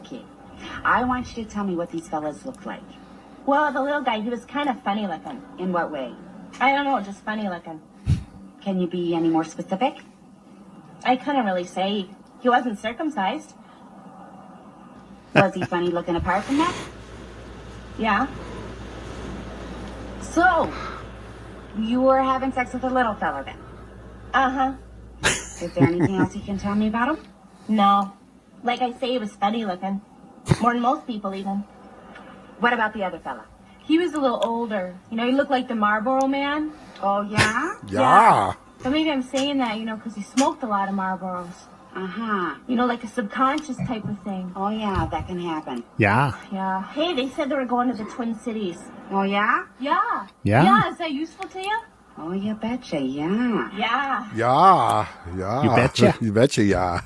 kid. I want you to tell me what these fellas look like. Well, the little guy, he was kind of funny looking. In what way? I don't know, just funny looking. Can you be any more specific? I couldn't really say. He wasn't circumcised. Was he funny looking apart from that? Yeah. So, you were having sex with a little fella then? Uh-huh. Is there anything else you can tell me about him? No. Like I say, he was funny looking. More than most people, even. What about the other fella? He was a little older. You know, he looked like the Marlboro Man. Oh, yeah? Yeah. But maybe I'm saying that, you know, because he smoked a lot of Marlboros. Uh-huh. You know, like a subconscious type of thing. Oh, yeah, that can happen. Yeah. Yeah. Hey, they said they were going to the Twin Cities. Oh, yeah? Yeah. Yeah? Yeah, is that useful to you? Oh, you betcha, yeah. Yeah. Yeah. Yeah. You betcha. You betcha, yeah.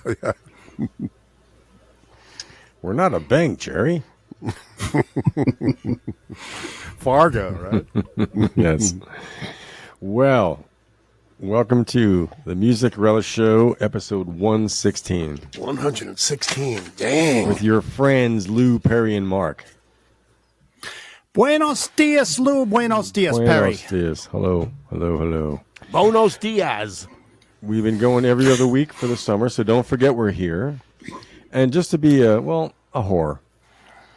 We're not a bank, Jerry. Fargo, right? Yes. Well, welcome to the Music Relish Show, episode 116, 116. Dang. with your friends Lou, Perry, and Mark. Buenos dias, Lou. Buenos dias, Perry. Buenos dias. Hello, hello, hello. Buenos Diaz. We've been going every other week for the summer, so don't forget we're here. And just to be a whore,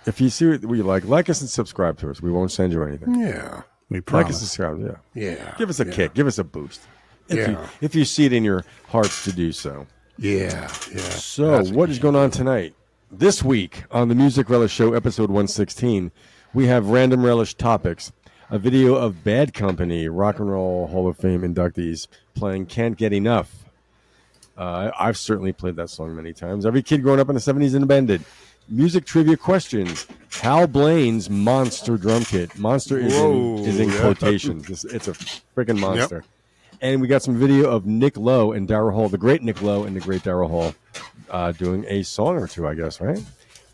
if you see what we like us and subscribe to us. We won't send you anything. Yeah. We Like promise. us and subscribe, yeah. Yeah. Give us a kick. Give us a boost. Yeah. If you see it in your hearts to do so. Yeah. Yeah. So, what is going on tonight? This week on the Music Relish Show, episode 116, we have Random Relish Topics, a video of Bad Company, Rock and Roll Hall of Fame inductees, playing Can't Get Enough. I've certainly played that song many times. Every kid growing up in the 70s in the band did. Music trivia questions. Hal Blaine's Monster drum kit. Monster is in yeah. quotations. It's a freaking monster. Yep. And we got some video of Nick Lowe and Daryl Hall, the great Nick Lowe and the great Daryl Hall, doing a song or two, I guess, right?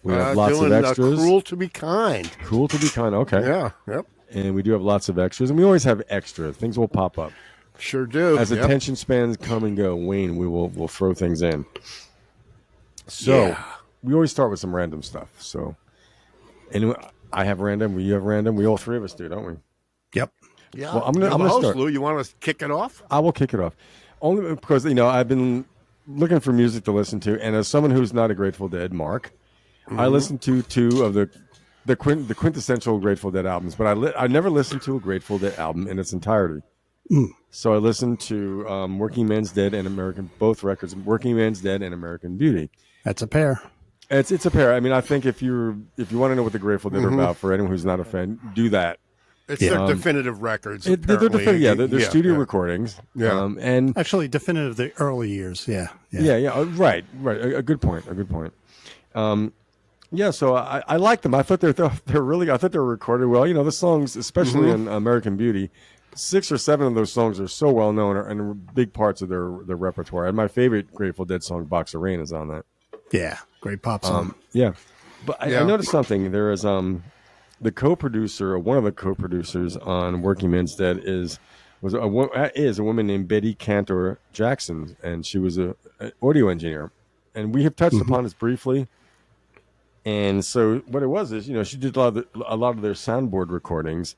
We have lots of extras. Cruel to be kind. Cruel to be kind, okay. Yeah, yep. And we do have lots of extras, and we always have extra. Things will pop up. Sure do. As attention spans come and go, Wayne, we'll throw things in. So, we always start with some random stuff. So, anyway, I have random, you have random, we all three of us do, don't we? Yep. Yeah. Well, I'm gonna host, start. Lou, you want to kick it off? I will kick it off. Only because, I've been looking for music to listen to, and as someone who's not a Grateful Dead, Mark, I listened to two of the quintessential Grateful Dead albums, but I never listened to a Grateful Dead album in its entirety. So I listened to Working Man's Dead and both records, Working Man's Dead and American Beauty. That's a pair. It's a pair. I mean, I think if you want to know what the Grateful Dead are about, for anyone who's not a fan, do that. It's their definitive records. They're studio recordings. Yeah. And Actually, definitive the early years. Yeah. Right. A good point. So I like them. I thought they're really. I thought they were recorded well. The songs, especially in American Beauty, 6 or 7 of those songs are so well known and are big parts of their repertoire. And my favorite Grateful Dead song, "Box of Rain," is on that. Yeah. Great pop song. But I noticed something. There is the co-producer, or one of the co-producers on Working Man's Dead is a woman named Betty Cantor Jackson, and she was an audio engineer. And we have touched upon this briefly. And so what it was is, she did a lot of their soundboard recordings.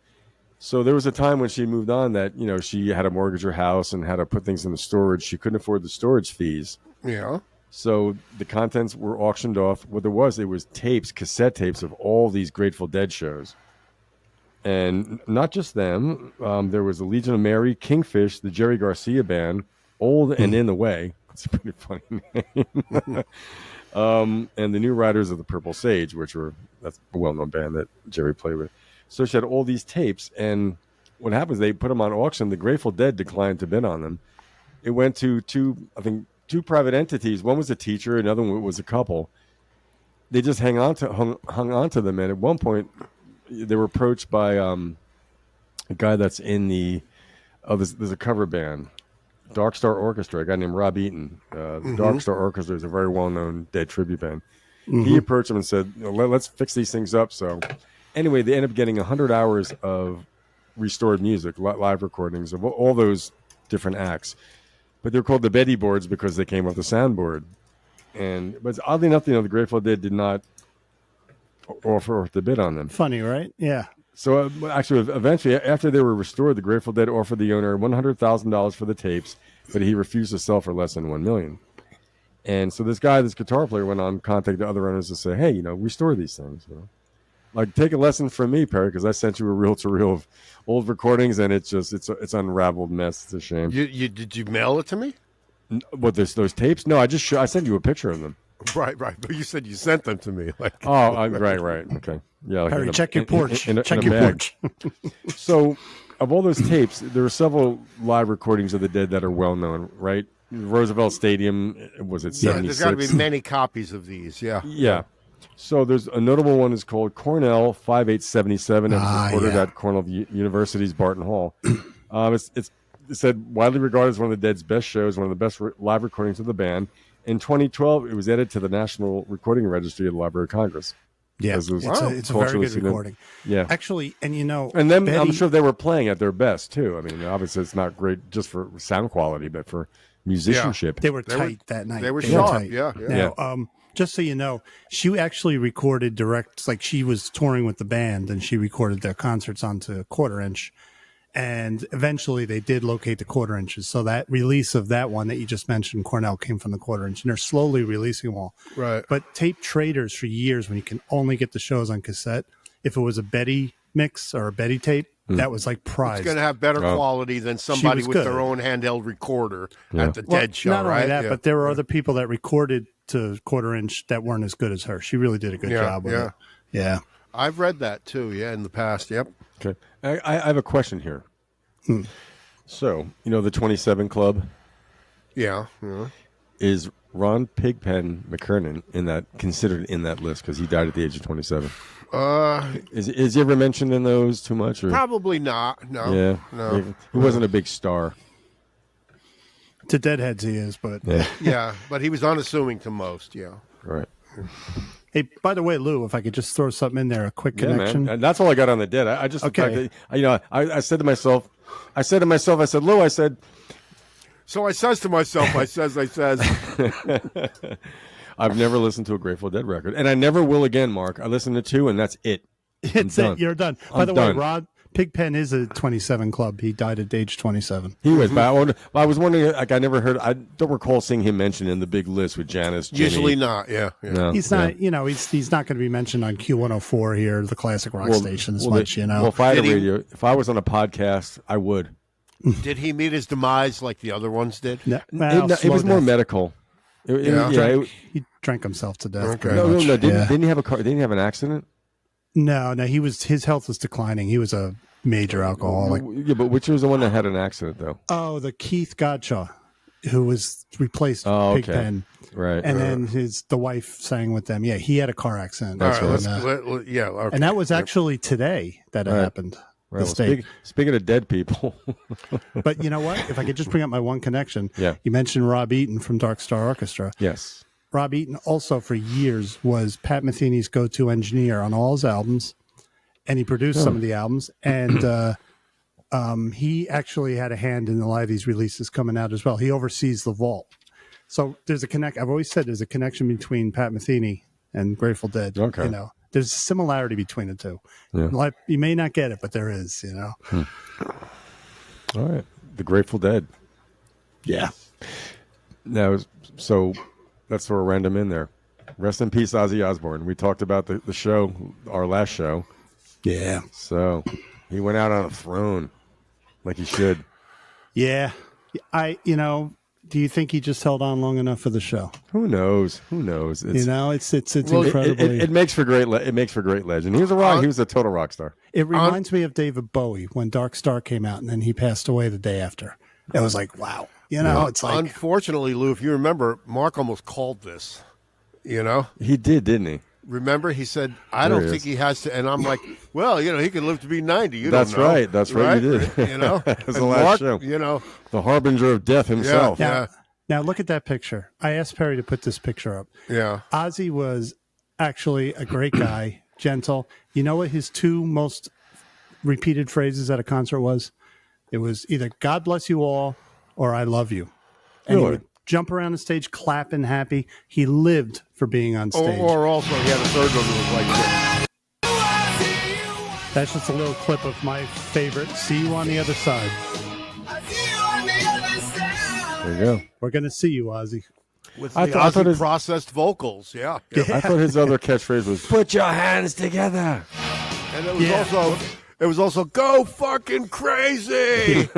So there was a time when she moved on that, she had to mortgage her house and had to put things in the storage. She couldn't afford the storage fees. Yeah. So the contents were auctioned off. What it was cassette tapes of all these Grateful Dead shows. And not just them. There was the Legion of Mary, Kingfish, the Jerry Garcia Band, Old and In the Way. It's a pretty funny name. And the New Riders of the Purple Sage, that's a well-known band that Jerry played with. So she had all these tapes, and what happens, they put them on auction. The Grateful Dead declined to bid on them. It went to two private entities. One was a teacher, another one was a couple. They just hung on to them, and at one point, they were approached by a guy that's in there's a cover band, Dark Star Orchestra, a guy named Rob Eaton. Dark Star Orchestra is a very well-known Dead tribute band. He approached them and said, let's fix these things up. So anyway, they ended up getting 100 hours of restored music, live recordings of all those different acts. But they're called the Betty boards because they came off the soundboard. But oddly enough, the Grateful Dead did not offer to bid on them. Funny, right? Yeah. So actually, eventually, after they were restored, the Grateful Dead offered the owner $100,000 for the tapes, but he refused to sell for less than $1 million. And so this guitar player, went on contacted other owners to say, "Hey, restore these things. Like, take a lesson from me, Perry, because I sent you a reel-to-reel of old recordings, and it's unraveled mess. It's a shame." Did you mail it to me? What, those tapes? No, I sent you a picture of them. Right. But you said you sent them to me. Like, right. Okay. Yeah. Like Harry, check your porch. Check in a your bag. porch. So, of all those tapes, there are several live recordings of the Dead that are well known, right? Roosevelt Stadium, was it 76? there's got to be many copies of these. Yeah. Yeah. So there's a notable one is called Cornell 5877. It was recorded at Cornell University's Barton Hall. It's said widely regarded as one of the Dead's best shows, one of the best live recordings of the band. In 2012, it was added to the National Recording Registry of the Library of Congress. Yeah, it's a very good recording. Yeah, actually, and and then I'm sure they were playing at their best too. I mean, obviously, it's not great just for sound quality, but for musicianship, they were tight that night. They were sharp. Yeah. Now, just so you know, she actually recorded direct, like she was touring with the band, and she recorded their concerts onto quarter-inch. And eventually they did locate the quarter-inches. So that release of that one that you just mentioned, Cornell, came from the quarter-inch. And they're slowly releasing them all. Right. But tape traders for years, when you can only get the shows on cassette, if it was a Betty mix or a Betty tape, that was like prized. It's going to have better quality than somebody with their own handheld recorder at the Dead show, not right? Only that, but there were other people that recorded to quarter-inch that weren't as good as her. She really did a good job with it. Yeah. I've read that too, in the past, yep. Okay. I have a question here. So, the 27 Club? Yeah. Is Ron Pigpen McKernan considered in that list because he died at the age of 27? Is he ever mentioned in those too much? Or? Probably not. No. Yeah. No. He wasn't a big star. To Deadheads he is, but... Yeah, but he was unassuming to most, Right. Hey, by the way, Lou, if I could just throw something in there, a quick connection. Man. That's all I got on the Dead. I just, okay. I said to myself, I said, Lou, I said. So I says to myself, I says. I've never listened to a Grateful Dead record, and I never will again, Mark. I listened to 2, and that's it. It's it. You're done. By the way, Rod Pigpen is a 27 Club. He died at age 27. He was, but I was wondering, like, I don't recall seeing him mentioned in the big list with Janis. Usually not, yeah. No, he's not, he's not going to be mentioned on Q104 here, the classic rock station, as much, Well, if I had a radio, if I was on a podcast, I would. Did he meet his demise like the other ones did? No, it was more medical. He drank himself to death. Okay. No, didn't he have a car? Didn't he have an accident? No, his health was declining. He was a major alcoholic. Yeah, but which was the one that had an accident, though? Oh, the Keith Godshaw, who was replaced Pigpen. Right. And then the wife sang with them. Yeah, he had a car accident. That's right. Okay. And that was actually today that it happened. Right. Well, speaking of dead people. But you know what? If I could just bring up my one connection. Yeah. You mentioned Rob Eaton from Dark Star Orchestra. Yes. Rob Eaton also for years was Pat Metheny's go-to engineer on all his albums, and he produced some of the albums. And he actually had a hand in a lot of these releases coming out as well. He oversees the vault. So there's a I've always said there's a connection between Pat Metheny and Grateful Dead. Okay. There's a similarity between the two. Yeah. Like, you may not get it, but there is, All right. The Grateful Dead. Yeah. Now, so let's throw a random in there. Rest in peace, Ozzy Osbourne. We talked about the show, our last show. Yeah. So he went out on a throne like he should. Yeah. Do you think he just held on long enough for the show? Who knows? It's incredibly. It makes for great. It makes for great legend. He was a He was a total rock star. It reminds me of David Bowie when Dark Star came out, and then he passed away the day after. It was like, wow. It's like. Unfortunately, Lou, if you remember, Mark almost called this. He did, didn't he? Remember, he said, "I don't think he has to," and I'm like, "Well, he can live to be 90." That's don't know, right. That's right. You did. That was the last show. The harbinger of death himself. Yeah. Now look at that picture. I asked Perry to put this picture up. Yeah. Ozzy was actually a great guy, gentle. You know what his 2 most repeated phrases at a concert was? It was either "God bless you all" or "I love you." And Really? he would jump around the stage, clapping, happy. He lived for being on stage. Or also, he had a third one that was like this. That's just a little clip of my favorite. See you on the other side. There you go. We're going to see you, Ozzy. With I the thought Ozzy his- processed vocals, yeah. I thought his other catchphrase was "Put your hands together." And it was also go fucking crazy.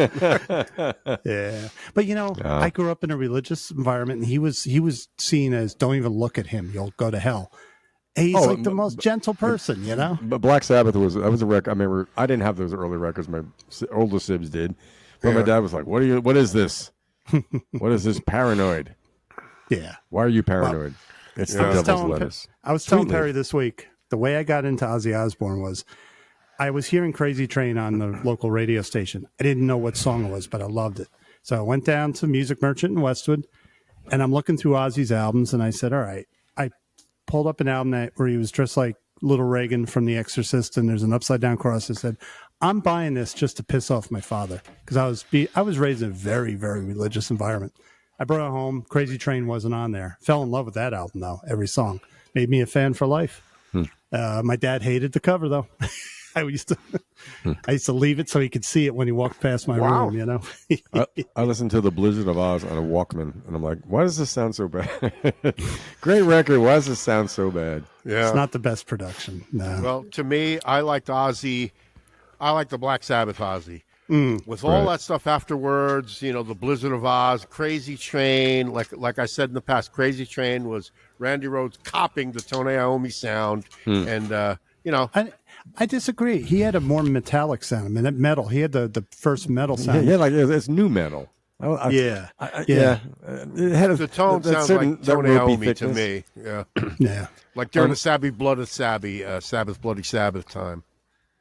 Yeah, but I grew up in a religious environment, and he was seen as don't even look at him, you'll go to hell. And he's like the most gentle person, But Black Sabbath was a record. I remember I didn't have those early records. My older sibs did, but my dad was like, "What is this? What is this paranoid? Yeah. Why are you paranoid?" It's the devil's lettuce. I was telling Perry this week, the way I got into Ozzy Osbourne was I was hearing Crazy Train on the local radio station. I didn't know what song it was, but I loved it. So I went down to Music Merchant in Westwood, and I'm looking through Ozzy's albums, and I said, all right. I pulled up an album where he was dressed like Little Reagan from The Exorcist, and there's an upside-down cross. I said, I'm buying this just to piss off my father, because I was raised in a very, very religious environment. I brought it home. Crazy Train wasn't on there. Fell in love with that album, though. Every song. Made me a fan for life. My dad hated the cover, though. I used to leave it so he could see it when he walked past my room, I listened to The Blizzard of Oz on a Walkman, and I'm like, why does this sound so bad? Great record. Why does this sound so bad? Yeah. It's not the best production. No. Well, to me, I liked Ozzy. I like the Black Sabbath Ozzy. With all that stuff afterwards, the Blizzard of Oz, Crazy Train, like I said in the past, Crazy Train was Randy Rhoads copying the Tony Iommi sound, and I disagree. He had a more metallic sound. I mean, that metal. He had the first metal sound. Yeah, like it's new metal. Yeah. It had the tone sounds like Tony Iommi to me. Yeah, Yeah. like during the Sabbath Blood of Sabbath Bloody Sabbath time.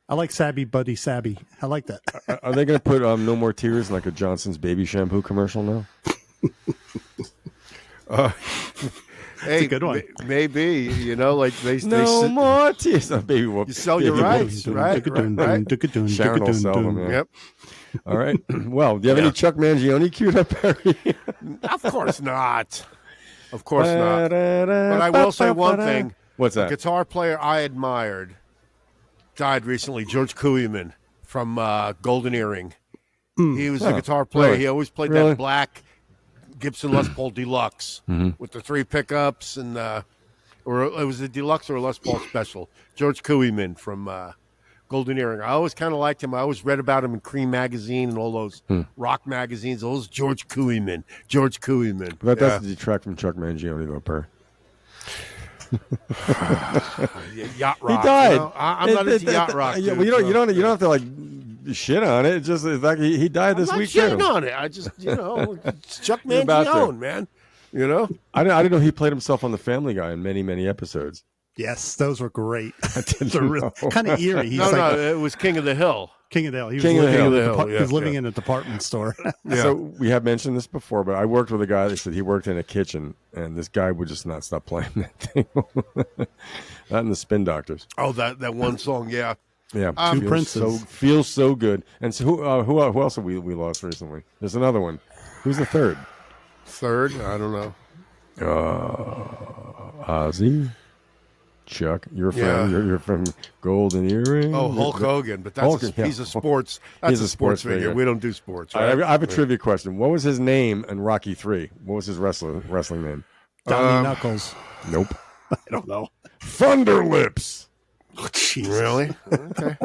I like Sabby Buddy Sabby. I like that. Are they going to put No More Tears in like a Johnson's baby shampoo commercial now? Hey, a good one. Maybe like they No more tears. Baby whoop. You sell your rights, right? Sharon will sell them. Yeah. Yep. All right. Well, do you have any Chuck Mangione queued up, Perry? Of course not. Of course not. But I will say one thing. What's that? A guitar player I admired died recently, George Couryman from Golden Earring. He was a guitar player. Really? He always played that black Gibson Les Paul Deluxe with the 3 pickups, and or it was a Deluxe or a Les Paul Special. George Couryman from Golden Earring. I always kind of liked him. I always read about him in Cream magazine and all those rock magazines. Those George Couryman. But that doesn't detract from Chuck Mangione, though, Per. Yacht rock. He died. I'm not into yacht rock. You don't have to like shit on it. It's just the fact he died this week too. I'm not shitting on it. I just it's Chuck Mangione, man. I didn't know he played himself on The Family Guy in many, many episodes. Yes, those were great. They're really kind of eerie. He's it was King of the Hill. King of the Hill. He was King of the Hill. He was living in a department store. So we have mentioned this before, but I worked with a guy that said he worked in a kitchen, and this guy would just not stop playing that thing. Not in the Spin Doctors. Oh, that one song, yeah. Yeah, Two Princes. Feels so good. And so who else have we lost recently? There's another one. Who's the third? Third? I don't know. Ozzy. Chuck, you're from Golden Earring. Oh, Hulk Hogan, but he's a sports. That's a sports figure. We don't do sports. Right? I have a trivia question. What was his name in Rocky III? What was his wrestling name? Donnie Knuckles. Nope. I don't know. Thunderlips. Oh, Jesus. Really? Okay.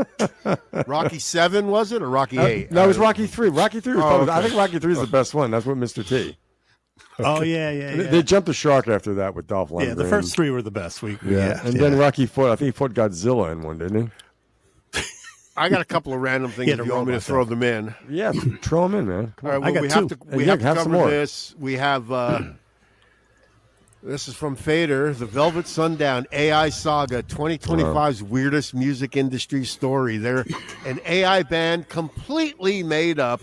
Rocky 7 was it or Rocky 8? No, it was Rocky 3. Rocky 3 was probably. okay. I think Rocky 3 is the best one. That's what Mr. T. Oh yeah. They jumped the shark after that with Dolph Lundgren. Yeah, the first 3 were the best. Then Rocky fought. I think he fought Godzilla in one, didn't he? I got a couple of random things if you want me to throw them in. Yeah, throw them in, man. All right, I got we 2. have to have some cover more. this. We have this is from Fader, the Velvet Sundown AI Saga, 2025's weirdest music industry story. They're an AI band completely made up.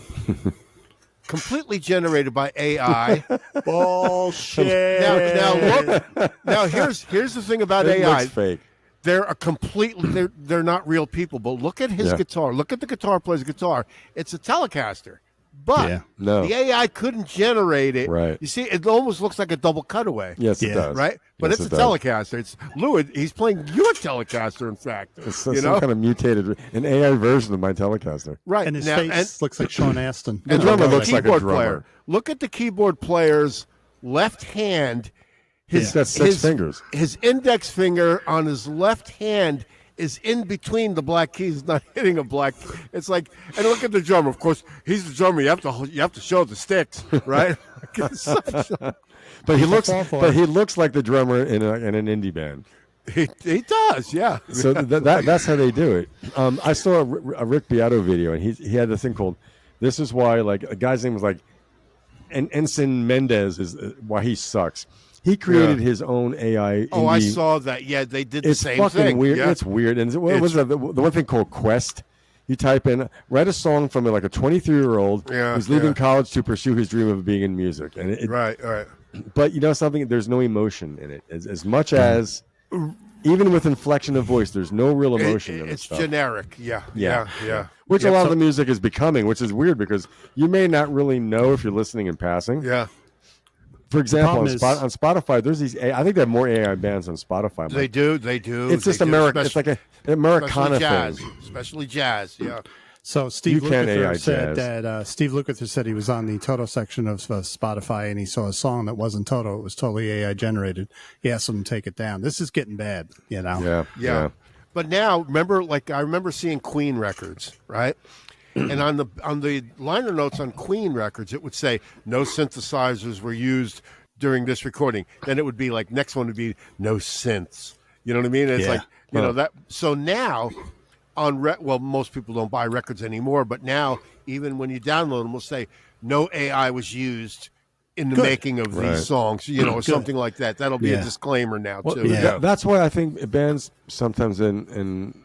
Completely generated by AI. Bullshit. Now look. Now here's the thing about It AI. looks fake. They're a completely they're not real people. But look at his guitar. Look at the guitar player's guitar. It's a Telecaster. But Yeah. No. the AI couldn't generate it. Right. You see, it almost looks like a double cutaway. Yes, it Yeah. does. Right? But Yes, it's it a does. Telecaster. It's Louis. He's playing your Telecaster, in fact. It's you some know? kind of mutated, an AI version of my Telecaster. Right. And his Now, face looks like Sean Astin. and drummer look at looks the like a keyboard drummer. player. Look at the keyboard player's left hand. He's got six fingers. His index finger on his left hand is in between the black keys, not hitting a black. It's like, and look at the drummer. Of course, he's the drummer. You have to show the sticks, right? But he looks, fall for but it. he looks like the drummer in an indie band. he does, yeah. So that's how they do it. I saw a Rick Beato video, and he had this thing called "This Is Why." Like a guy's name was like, and Ensign Mendez is why he sucks. He created his own AI. Oh, I indie- saw that. Yeah, they did the It's same fucking thing. weird. Yeah. It's weird. And what was the one thing called Quest? You type in, write a song from like a 23-year-old Yeah, who's leaving yeah. college to pursue his dream of being in music. And Right. but you know something? There's no emotion in it. As much as, even with inflection of voice, there's no real emotion in It's stuff. generic. Yeah. Which Yep, a lot so- of the music is becoming, which is weird because you may not really know if you're listening and passing. Yeah. For example, on, problem is- on Spotify, there's these. I think they have more AI bands on Spotify. They do. They do. It's just they do, American. It's like an Americana especially jazz. thing. Especially jazz. Yeah. So Steve You can't AI Lukather said jazz. that Steve Lukather said he was on the Toto section of Spotify and he saw a song that wasn't Toto; it was totally AI generated. He asked him to take it down. This is getting bad, you know. Yeah. But now, I remember seeing Queen records, right? And on the liner notes on Queen records, it would say no synthesizers were used during this recording. Then it would be like next one would be no synths. You know what I mean? It's Yeah. like that. So now most people don't buy records anymore. But now, even when you download them, we'll say no AI was used in the making of Right. these songs. Or something like that. That'll be a disclaimer now Well, too. Yeah. that's why I think bands sometimes in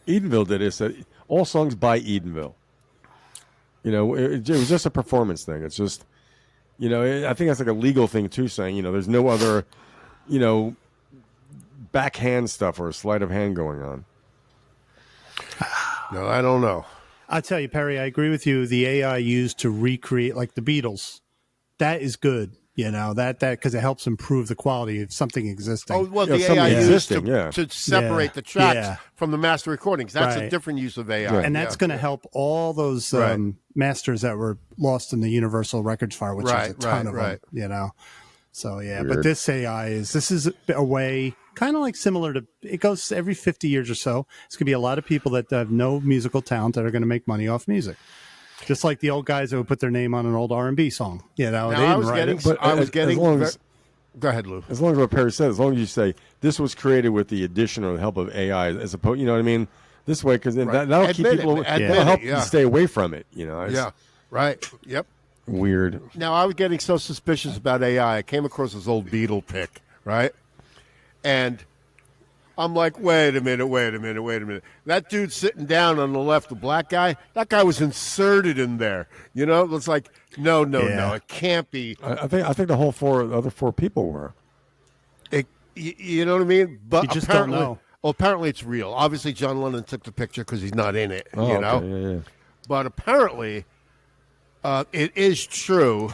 Edenville did is that all songs by Edenville. It was just a performance thing. It's just, I think that's like a legal thing too, saying, there's no other, backhand stuff or a sleight of hand going on. No, I don't know. I tell you, Perry, I agree with you. The AI used to recreate, like the Beatles, that is good. That because it helps improve the quality of something existing. Oh, well, Yeah, the something AI used existing, yeah. to separate Yeah, the tracks yeah. from the master recordings. That's a Right. different use of AI. Right. and that's going to help all those Right. masters that were lost in the Universal Records fire, which is a Right, ton of right. them. So yeah, Weird. but this AI this is a way kind of like similar to, it goes every 50 years or so. It's going to be a lot of people that have no musical talent that are going to make money off music. Just like the old guys that would put their name on an old R&B song. Now, they I didn't was write getting, it. But I was as getting. long as- Go ahead, Lou. As long as what Perry said, as long as you say this was created with the addition or the help of AI, as opposed, you know what I mean? This way, because that'll keep Admit it, people, admit it'll help it, yeah. you stay away from it. It's Yeah, right. Yep. weird. Now, I was getting so suspicious about AI. I came across this old Beatle pic, right? And I'm like, wait a minute. That dude sitting down on the left, the black guy, that guy was inserted in there. It's like, no, it can't be. I think the whole other four people were. You know what I mean? But You just don't apparently, know. well, apparently it's real. Obviously, John Lennon took the picture because he's not in it. Oh, okay, yeah. But apparently, it is true,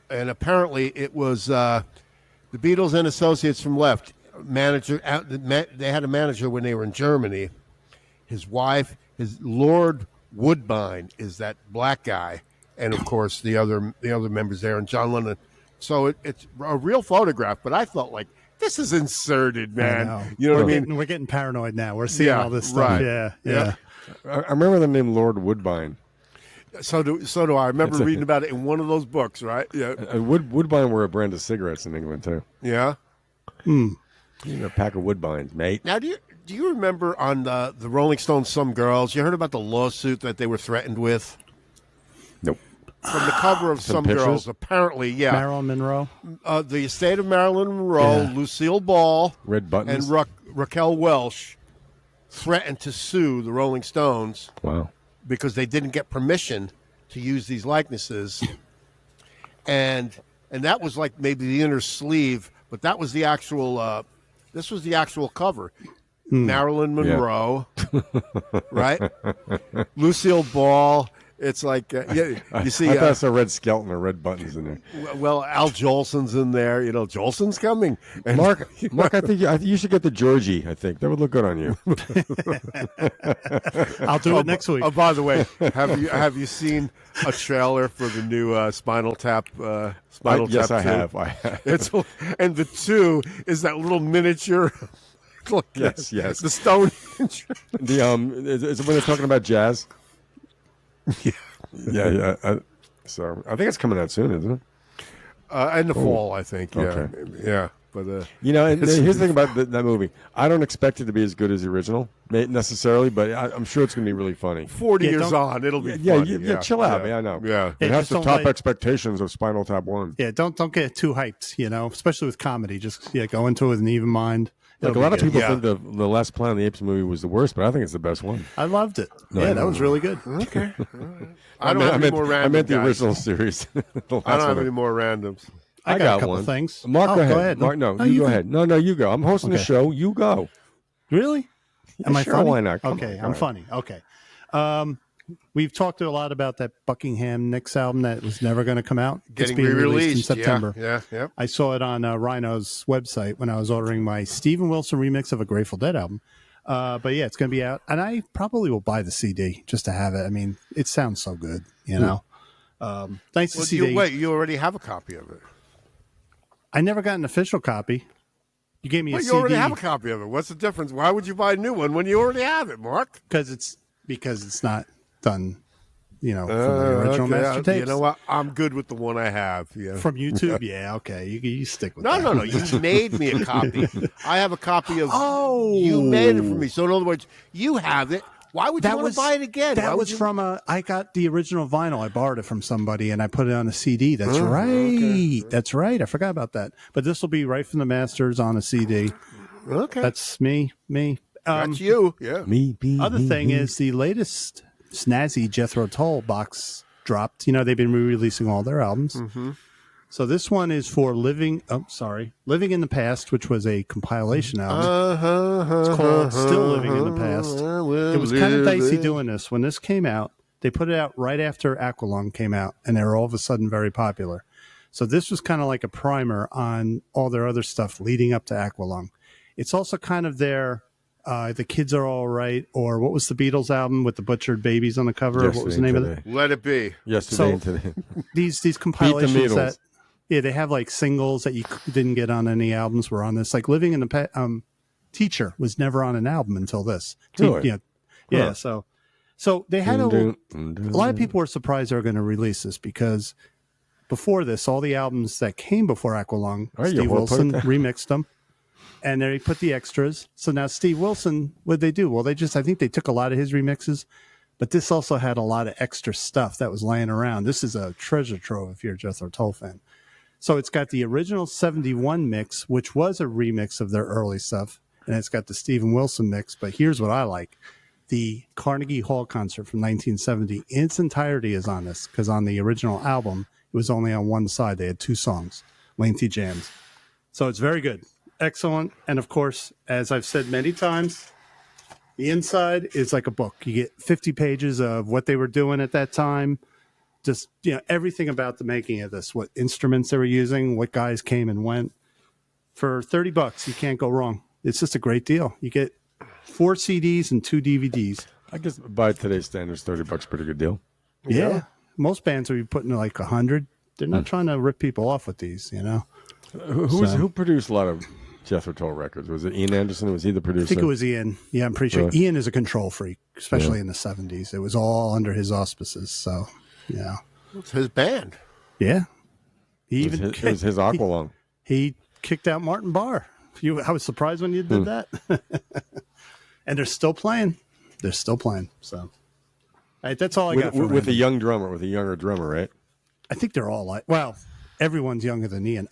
and apparently it was the Beatles and Associates from Left manager. They had a manager when they were in Germany. His wife, his Lord Woodbine, is that black guy, and of course the other members there, and John Lennon. So it's a real photograph. But I felt like this is inserted, man. know. You know what I mean? We're getting paranoid now. We're seeing Yeah, all this stuff. right. Yeah. Yeah. I remember the name Lord Woodbine. So do I. I remember reading about it in one of those books, right? Yeah. Woodbine were a brand of cigarettes in England too. Yeah. A pack of Woodbines, mate. Now, do you remember on the Rolling Stones, Some Girls? You heard about the lawsuit that they were threatened with Nope. from the cover of Some pictures? Girls? Apparently, yeah. Marilyn Monroe. The estate of Marilyn Monroe, Yeah. Lucille Ball, Red buttons. and Raquel Welch threatened to sue the Rolling Stones Wow. because they didn't get permission to use these likenesses, and that was like maybe the inner sleeve, but that was the actual. This was the actual cover. Marilyn Monroe, right? Lucille Ball, It's like you see. I thought I saw Red Skelton or Red Buttons in there. Well, Al Jolson's in there. You know, Jolson's coming. And Mark, I think you should get the Georgie. I think that would look good on you. I'll do it next week. Oh, by the way, have you seen a trailer for the new Spinal Tap? Spinal Yes, Tap I 2? have. I have. And the 2 is that little miniature. Yes. The stone. The is it when they're talking about jazz? Yeah. So I think it's coming out soon, isn't it? In the fall, I think. Yeah, Okay. yeah. But You know, and here's the thing about that movie. I don't expect it to be as good as the original, necessarily, but I'm sure it's going to be really funny. 40 Yeah, years don't- on, it'll be Yeah, funny. chill out, man. I know. Yeah. It Yeah, has just the don't top like- expectations of Spinal Tap 1. Yeah, don't get too hyped, especially with comedy. Just go into it with an even mind. Like a It'll lot be of good. people Yeah. think the last Planet of the Apes movie was the worst, but I think it's the best one. I loved it. No, Yeah, I that know. was really good. Okay. I I don't have any meant, more I random. meant the guys. original series. The I last don't have one. any more randoms. I got a couple one. things. Mark, Oh, go ahead. go ahead. Mark, no, No, you you go can- ahead. No, you go. I'm hosting the Okay. show. You go. Really? Am I sure, funny? why not? Come Okay, on, go I'm ahead. funny. Okay. We've talked a lot about that Buckingham Nicks album that was never going to come out. Getting it's being released in re-released. September. Yeah. I saw it on Rhino's website when I was ordering my Steven Wilson remix of a Grateful Dead album. But yeah, it's going to be out, and I probably will buy the CD just to have it. I mean, it sounds so good, Nice to Well, see. you already have a copy of it. I never got an official copy. You gave me a Well, you CD already have a copy of it. What's the difference? Why would you buy a new one when you already have it, Mark? because it's not done, from the original Okay, master tapes. You know what? I'm good with the one I have. Yeah. From YouTube, yeah, okay, you stick with No, that. no. You made me a copy. I have a copy of. Oh. You made it for me. So in other words, you have it. Why would you want to buy it again? Why That would was you- from I got the original vinyl. I borrowed it from somebody and I put it on a CD. That's Oh, right. okay. That's right. I forgot about that. But this will be right from the masters on a CD. Okay. That's me. That's you. Yeah. Me, Other thing is the latest snazzy Jethro Tull box dropped. They've been re-releasing all their albums. Mm-hmm. So this one is for Living in the Past, which was a compilation album. It's called Still Living in the Past. It was kind of dicey doing this. When this came out, they put it out right after Aqualung came out, and they were all of a sudden very popular. So this was kind of like a primer on all their other stuff leading up to Aqualung. It's also kind of their The Kids Are All Right, or what was the Beatles album with the butchered babies on the cover? What was the name of it? Let it be. Yesterday So- and today. These compilations Beatles. that they have like singles that you didn't get on any albums were on this. Like Living in the Teacher was never on an album until this. Really? Yeah. Huh. So they had a lot lot of people were surprised they were going to release this because before this, all the albums that came before Aqualung, All right, Steve you wanna put it Wilson there? remixed them, and they put the extras. So now Steve Wilson, what'd they do? Well, I think they took a lot of his remixes, but this also had a lot of extra stuff that was laying around. This is a treasure trove if you're a Jethro Tull fan. So it's got the original 71 mix, which was a remix of their early stuff, and it's got the Steven Wilson mix. But here's what I like. The Carnegie Hall concert from 1970 in its entirety is on this, because on the original album, it was only on one side. They had 2 songs, lengthy jams. So it's very good. Excellent. And of course, as I've said many times, the inside is like a book. You get 50 pages of what they were doing at that time. Just, everything about the making of this, what instruments they were using, what guys came and went. For $30, you can't go wrong. It's just a great deal. You get 4 CDs and 2 DVDs. I guess by today's standards, $30 pretty good deal. Yeah. Most bands are putting like 100. They're not trying to rip people off with these, Who produced a lot of Jethro Tull records? Was it Ian Anderson? Was he the producer? I think it was Ian. Yeah, I'm pretty sure. Really? Ian is a control freak, especially in the 70s. It was all under his auspices. So, yeah. It's his band. Yeah. He It was his Aqualung. He kicked out Martin Barr. I was surprised when you did that. And they're still playing. They're still playing. So, all right, that's all I got for With a random. young drummer, with a younger drummer, right? I think they're all like, well, everyone's younger than Ian.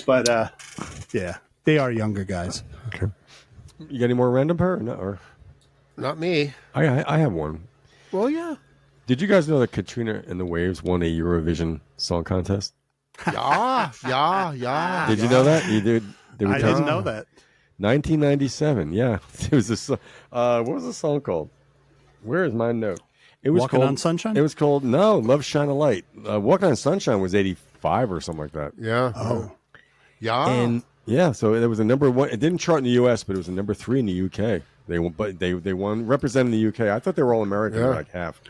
But, yeah, they are younger guys. Okay. You got any more random pair? No, or Not me. I have one. Well, yeah. Did you guys know that Katrina and the Waves won a Eurovision Song Contest? Yeah. Did you know that? You did. They were I didn't know that. 1997. Yeah, it was this. What was the song called? Where is my note? It was Walking called, on Sunshine? It was called Love Shine a Light. Walking on Sunshine was 85 or something like that. Yeah. Oh. Yeah. And yeah, so it was a number one. It didn't chart in the U.S., but it was a number 3 in the U.K. They won representing the U.K. I thought they were all American, Yeah. like half.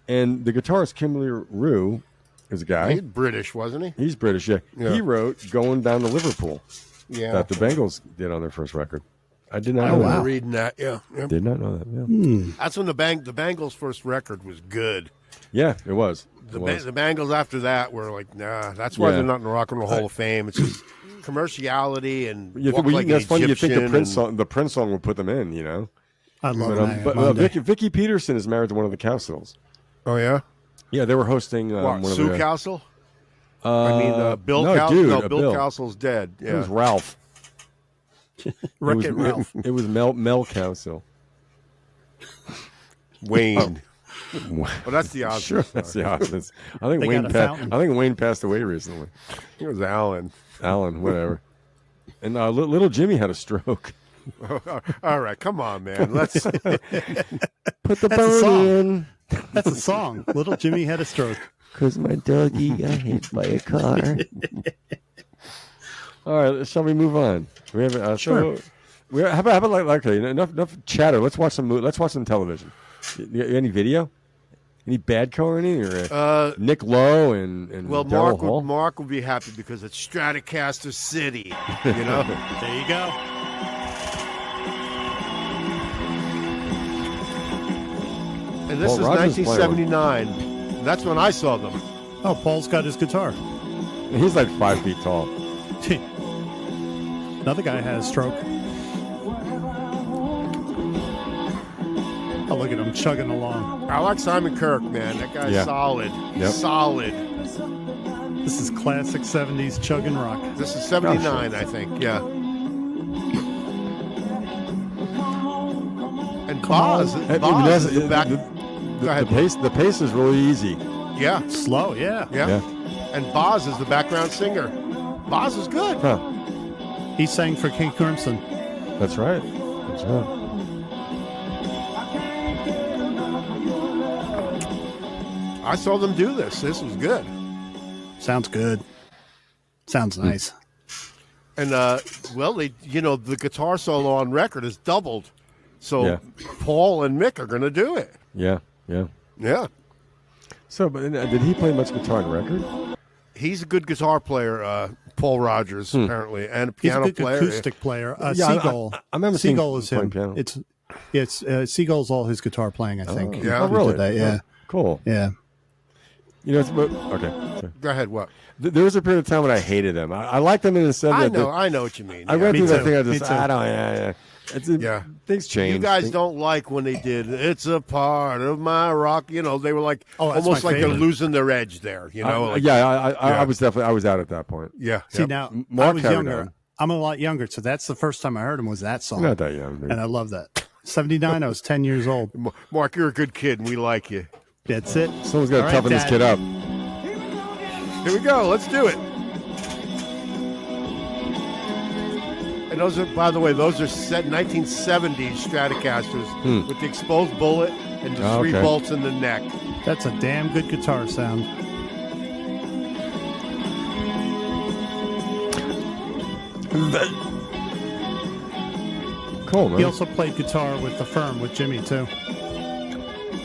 And the guitarist Kimberly Rue is a guy. He's British, wasn't he? He's British. Yeah. Yeah. He wrote "Going Down to Liverpool" Yeah. that the Bengals did on their first record. I did not I know remember that. reading that. Yeah. Yeah. Did not know that. Yeah, That's when the Bengals' first record was good. yeah, it was. The It was. Bengals after that were like, nah. That's why Yeah. they're not in the Rock and Roll Hall of Fame. It's just commerciality and You walk think, like that's an funny. You think the Egyptian Prince song would put them in, you know? I love But Monday. Vicky Peterson is married to one of the Cowsills. Oh yeah. Yeah, they were hosting What? one of Sue the. Castle? I mean, Bill. no, Castle. dude, No, Bill Bill. Castle's dead. It Yeah. was Ralph. Wreck-It it was, Ralph. It was Mel Cowsill. Wayne. Well, that's the Osmonds. Sure, that's the opposite. I think They Wayne. got a fountain. I think Wayne passed away recently. It was Alan. Alan, whatever. And little Jimmy had a stroke. All right, come on, man. Let's. Put the That's a bone song. in. That's a song. Little Jimmy had a stroke. Because my doggy got hit by a car. All right, shall we move on? We have Sure. How about okay, enough chatter. Let's watch some. Let's watch some television. Any video? Any bad color in it? Or Nick Lowe and Well, Daryl Hall? Mark will be happy because it's Stratocaster City. You know. There you go. And this Paul is Rogers playing 1979. That's when I saw them. Oh, Paul's got his guitar. He's like 5 feet tall. Another guy had a stroke. Oh, look at him chugging along. I like Simon Kirk, man. That guy's Yeah. solid. Yep. Solid. This is classic 70s chugging rock. This is 79, I think. Yeah. And Boz is the back. Go ahead. The pace is really easy. Yeah. Slow, yeah. Yeah. And Boz is the background singer. Boz is good. Huh. He sang for King Crimson. That's right. That's right. I saw them do this. This was good. Sounds good. Sounds nice. And well, the guitar solo on record is doubled. So Yeah. Paul and Mick are going to do it. Yeah. Yeah. Yeah. So, but did he play much guitar on record? He's a good guitar player, Paul Rogers, apparently, and a He's a piano good player. acoustic player. Yeah, Seagull. I remember seeing Seagull is him him. playing piano. It's Seagull's all his guitar playing, I think. Yeah. Oh, He really? did that, yeah. Cool. Yeah. You know, okay. Sorry. Go ahead. What? There was a period of time when I hated them. I liked them in the sense I that know what you mean. I yeah. read Me through that too. thing. I Me just, too. I don't, yeah. Yeah. Things change. You guys don't like when they did "It's a Part of My Rock." You know, they were like Oh, that's almost my like they're favorite. losing their edge there. You know, like, I was definitely, I was out at that point. yeah. See, Yep. now, Mark I was carried younger. on. I'm a lot younger, so that's the first time I heard him was that song. You're not that young, dude. And I love that. 79, I was 10 years old. Mark, you're a good kid, and we like you. That's it. Someone's got to All right, toughen this Dad. kid up. Here we go. Let's do it. And those are, by the way, those are set 1970s Stratocasters with the exposed bullet and the Oh, three okay. bolts in the neck. That's a damn good guitar sound. Cool, man. He also played guitar with The Firm with Jimmy, too.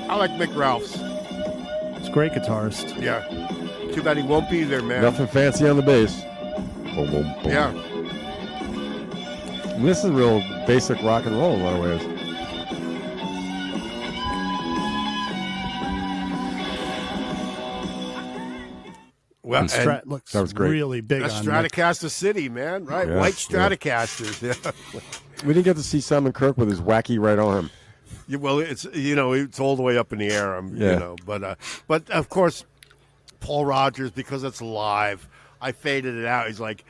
I like Mick Ralphs. It's a great guitarist. Yeah. Too bad he won't be there, man. Nothing fancy on the bass. Boom, boom, boom. Yeah. And this is real basic rock and roll in a lot of ways. Well, and Strat looks that was great. really big that's on Nick. Stratocaster City, man. Right? Yeah, White yeah. Stratocasters. Yeah. We didn't get to see Simon Kirk with his wacky right arm. Yeah, well, it's it's all the way up in the air. Yeah. But of course, Paul Rogers, because it's live, I faded it out. He's like,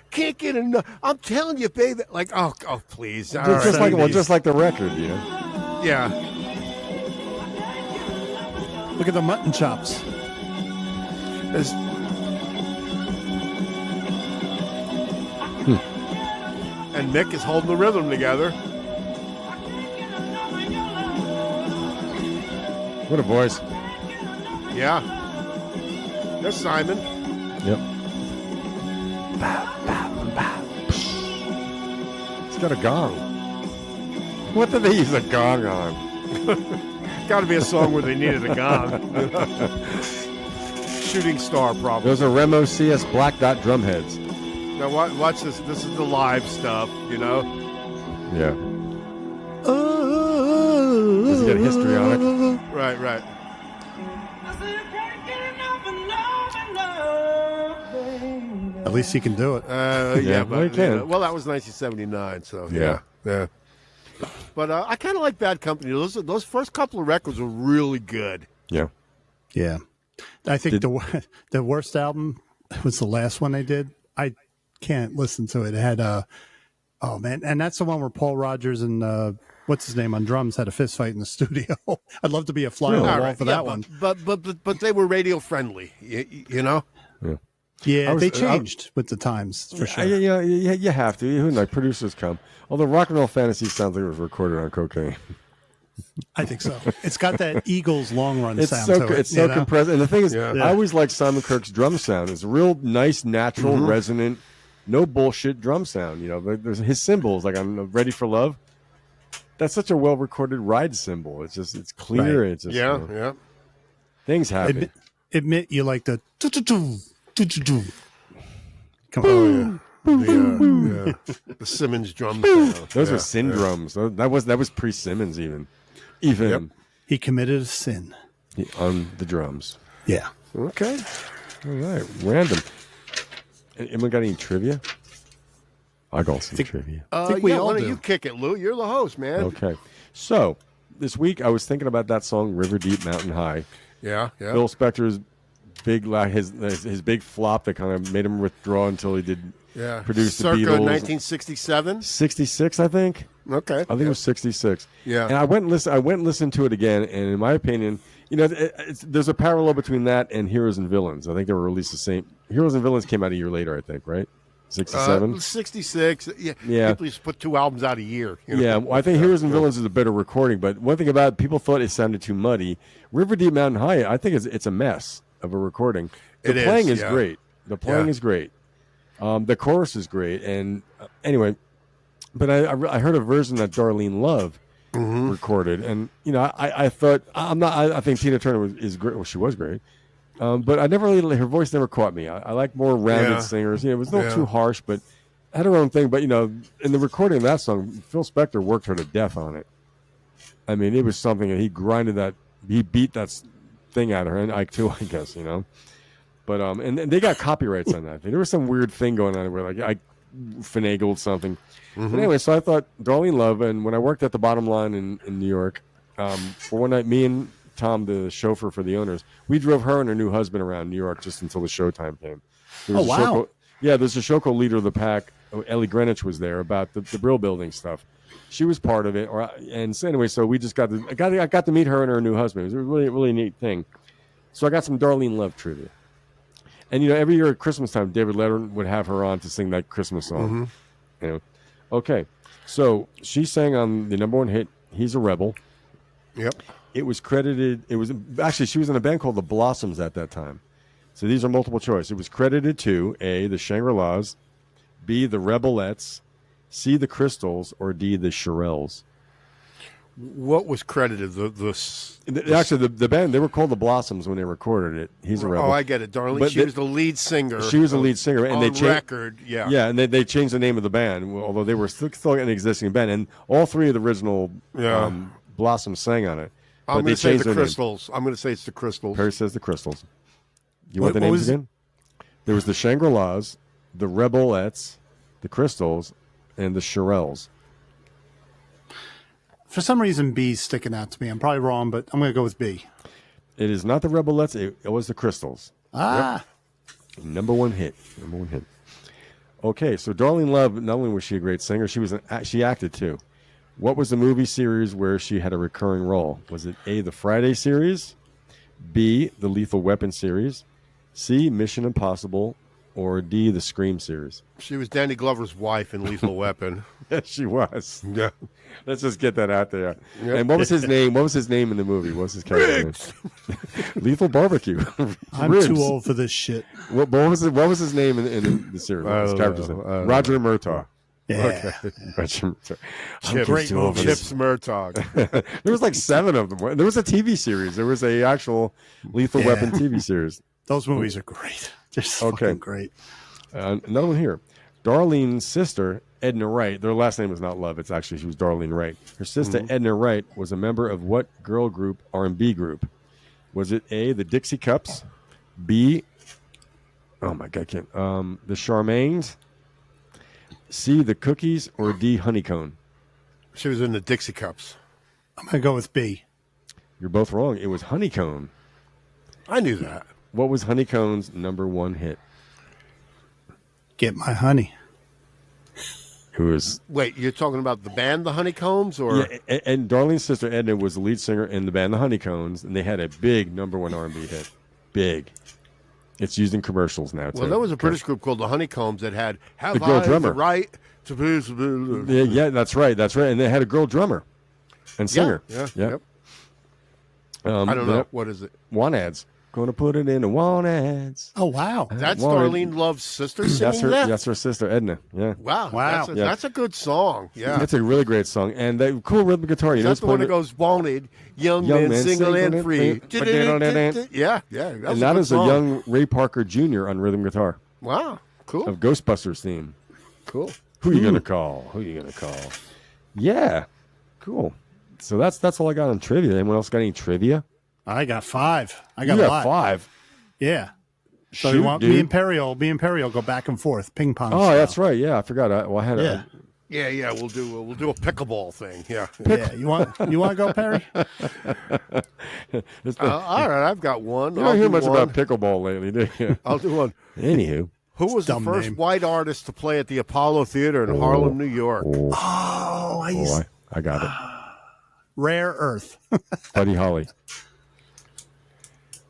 can't get enough. I'm telling you, baby. Like, oh, please. All Just right. like just like the record, you know. Yeah. Look at the mutton chops. There's- And Mick is holding the rhythm together. What a voice. Yeah. There's Simon. Yep. He's got a gong. What did they use a gong on? Got to be a song where they needed a gong. Shooting star, probably. Those are Remo CS Black Dot drum heads. Now watch this. This is the live stuff, you know. Yeah. Does he get histrionic? Right, right. At least he can do it. Yeah, well, he but can. well, that was 1979, so Yeah. yeah. But I kind of like Bad Company. Those first couple of records were really good. Yeah. Yeah. I think the worst album was the last one they did. I can't listen to it. It had oh man, and that's the one where Paul Rogers and what's his name on drums had a fist fight in the studio. I'd love to be a fly on the All wall right, for yeah, that one. But they were radio friendly, you know. Yeah, they changed with the times for sure. Yeah, you have to. Who knows? Producers come. Although Rock and Roll Fantasy sounds like it was recorded on cocaine. I think so. It's got that Eagles long run It's sound so to it. it's so you know? compressed. And the thing is, Yeah. I always like Simon Kirk's drum sound. It's a real nice, natural, resonant, no bullshit drum sound. You know, there's his cymbals like on Ready for Love. That's such a well recorded ride cymbal. It's just it's clear. Right. It's just Yeah, you know, yeah. things happen. Admit you like the do-do-do. Come Oh, on. yeah. The Simmons drum sound. Those Yeah, were syndromes. That was pre Simmons even Yep. He committed a sin. on the drums. Yeah. Okay. All right, random. Anyone got any trivia? I got some trivia. think we all why don't do. you kick it, Lou? You're the host, man. Okay, so this week I was thinking about that song "River Deep Mountain High." Yeah, yeah. Phil Spector's big his big flop that kind of made him withdraw until he did produce the Circa Beatles. 1967. 66, I think. Okay. I think it was 66. Yeah. And I went and listened to it again, and in my opinion, you know, there's a parallel between that and Heroes and Villains. I think they were released the same. Heroes and Villains came out a year later, I think, right? 67. 66. Yeah. Yeah. People used to put 2 albums out a year. You know? Yeah, well, I think Heroes and Villains is a better recording, but one thing about it, people thought it sounded too muddy. River Deep Mountain High, I think it's a mess of a recording. The It playing is, is yeah. great. The playing Yeah. is great. The chorus is great, and anyway, but I heard a version that Darlene Love recorded, and you know I thought I think Tina Turner is great. Well, she was great, but I never really her voice never caught me. I like more rounded Yeah. singers. You know, it was not Yeah. too harsh, but had her own thing. But you know, in the recording of that song, Phil Spector worked her to death on it. I mean, it was something that he beat that thing out of her, and Ike too, I guess, you know. But and they got copyrights on that. There was some weird thing going on where like I finagled something. But anyway, so I thought Darlene Love, and when I worked at the Bottom Line in New York, for one night, me and Tom, the chauffeur for the owners, we drove her and her new husband around New York just until the showtime came. There was Oh, a wow. Shoko, yeah, there's a Shoko leader of the pack. Ellie Greenwich was there about the Brill Building stuff. She was part of it, and so anyway, so we just I got to meet her and her new husband. It was a really really neat thing. So I got some Darlene Love trivia. And you know, every year at Christmas time, David Letterman would have her on to sing that Christmas song. You know, okay, so she sang on the #1 hit "He's a Rebel." Yep. It was credited. It was actually she was in a band called the Blossoms at that time. So these are multiple choice. It was credited to A, the Shangri-Las, B, the Rebelettes, C, the Crystals, or D, the Shirelles. What was credited? Actually, the band, they were called the Blossoms when they recorded it. He's a Rebel. Oh, I get it, Darlene. But She was the lead singer. She was the lead singer, and on they changed record. Yeah. Yeah, and they changed the name of the band, although they were still an existing band, and all three of the original Blossoms sang on it. I'm But going they to say changed the their name. Crystals. I'm going to say it's the Crystals. Perry says the Crystals. You want the What names was- again? There was the Shangri-Las, the Rebelettes, the Crystals, and the Shirelles. For some reason, B's sticking out to me. I'm probably wrong, but I'm going to go with B. It is not the Rebelettes. It was the Crystals. Ah, #1 hit. #1 hit. Okay, so Darlene Love, not only was she a great singer, she acted too. What was the movie series where she had a recurring role? Was it A, the Friday series, B, the Lethal Weapon series, C, Mission Impossible, or D, the Scream series? She was Danny Glover's wife in Lethal Weapon. Yes, she was. Yeah. Let's just get that out there. Yep. And what was his name? What was his name in the movie? What's his character name? Lethal Barbecue. I'm Ribs. too old for this shit. What was his name in the series? What was his character's name? Roger Murtaugh. Yeah. Roger Murtaugh. Chips, great movies. Chips Murtaugh. There was like 7 of them. There was a TV series. There was a actual Lethal Yeah. Weapon TV series. Those movies are great. Just Okay. fucking great. Another one here. Darlene's sister, Edna Wright. Their last name was not Love. It's actually she was Darlene Wright. Her sister Edna Wright was a member of what girl group, R&B group? Was it A, the Dixie Cups, B, oh my God, I can't. The Charmaines, C, the Cookies, or D, Honeycomb? She was in the Dixie Cups. I'm gonna go with B. You're both wrong. It was Honeycomb. I knew that. What was Honeycomb's #1 hit? Get my honey. Who was Wait, you're talking about the band, the Honeycombs, or yeah, and Darlene's sister Edna was the lead singer in the band the Honeycombs, and they had a big #1 R&B hit. Big. It's used in commercials now too. well, there was a British group called the Honeycombs that had "Have The girl I drummer. the right to be?" Yeah, that's right. And they had a girl drummer and singer. Yeah, yeah. yep. Um, I don't know what is it. Want ads. Going to put it in the want ads. Oh wow. That's Wanted- Darlene Love's sister singing That's her. that. That's her sister Edna. Yeah. Wow, Wow. That's that's a good song. Yeah, That's a really great song, and the cool rhythm guitar. You know, that's it's the one that playing- goes "Wanted, young Young men, men, single and free." single and- Yeah, yeah. and a that good is a song. young Ray Parker Jr. on rhythm guitar Wow, cool, of Ghostbusters theme. cool. Who you gonna call? Who you gonna call? Yeah, cool. So that's all I got on trivia. Anyone else got any trivia? I got 5. I You got a got lot. 5. Yeah. So Shoot, you want dude. me and Perry will go back and forth, ping pong. Oh, style. that's right. Yeah, I forgot. I had Yeah. Yeah, we'll do a pickleball thing. Yeah. Yeah. You want to go, Perry? All right, I've got one. You don't I'll hear do much one. about pickleball lately, do you? I'll do one. Anywho. Who was the Dumb first name. white artist to play at the Apollo Theater in Harlem, New York? Oh, I got it. Rare Earth. Buddy Holly.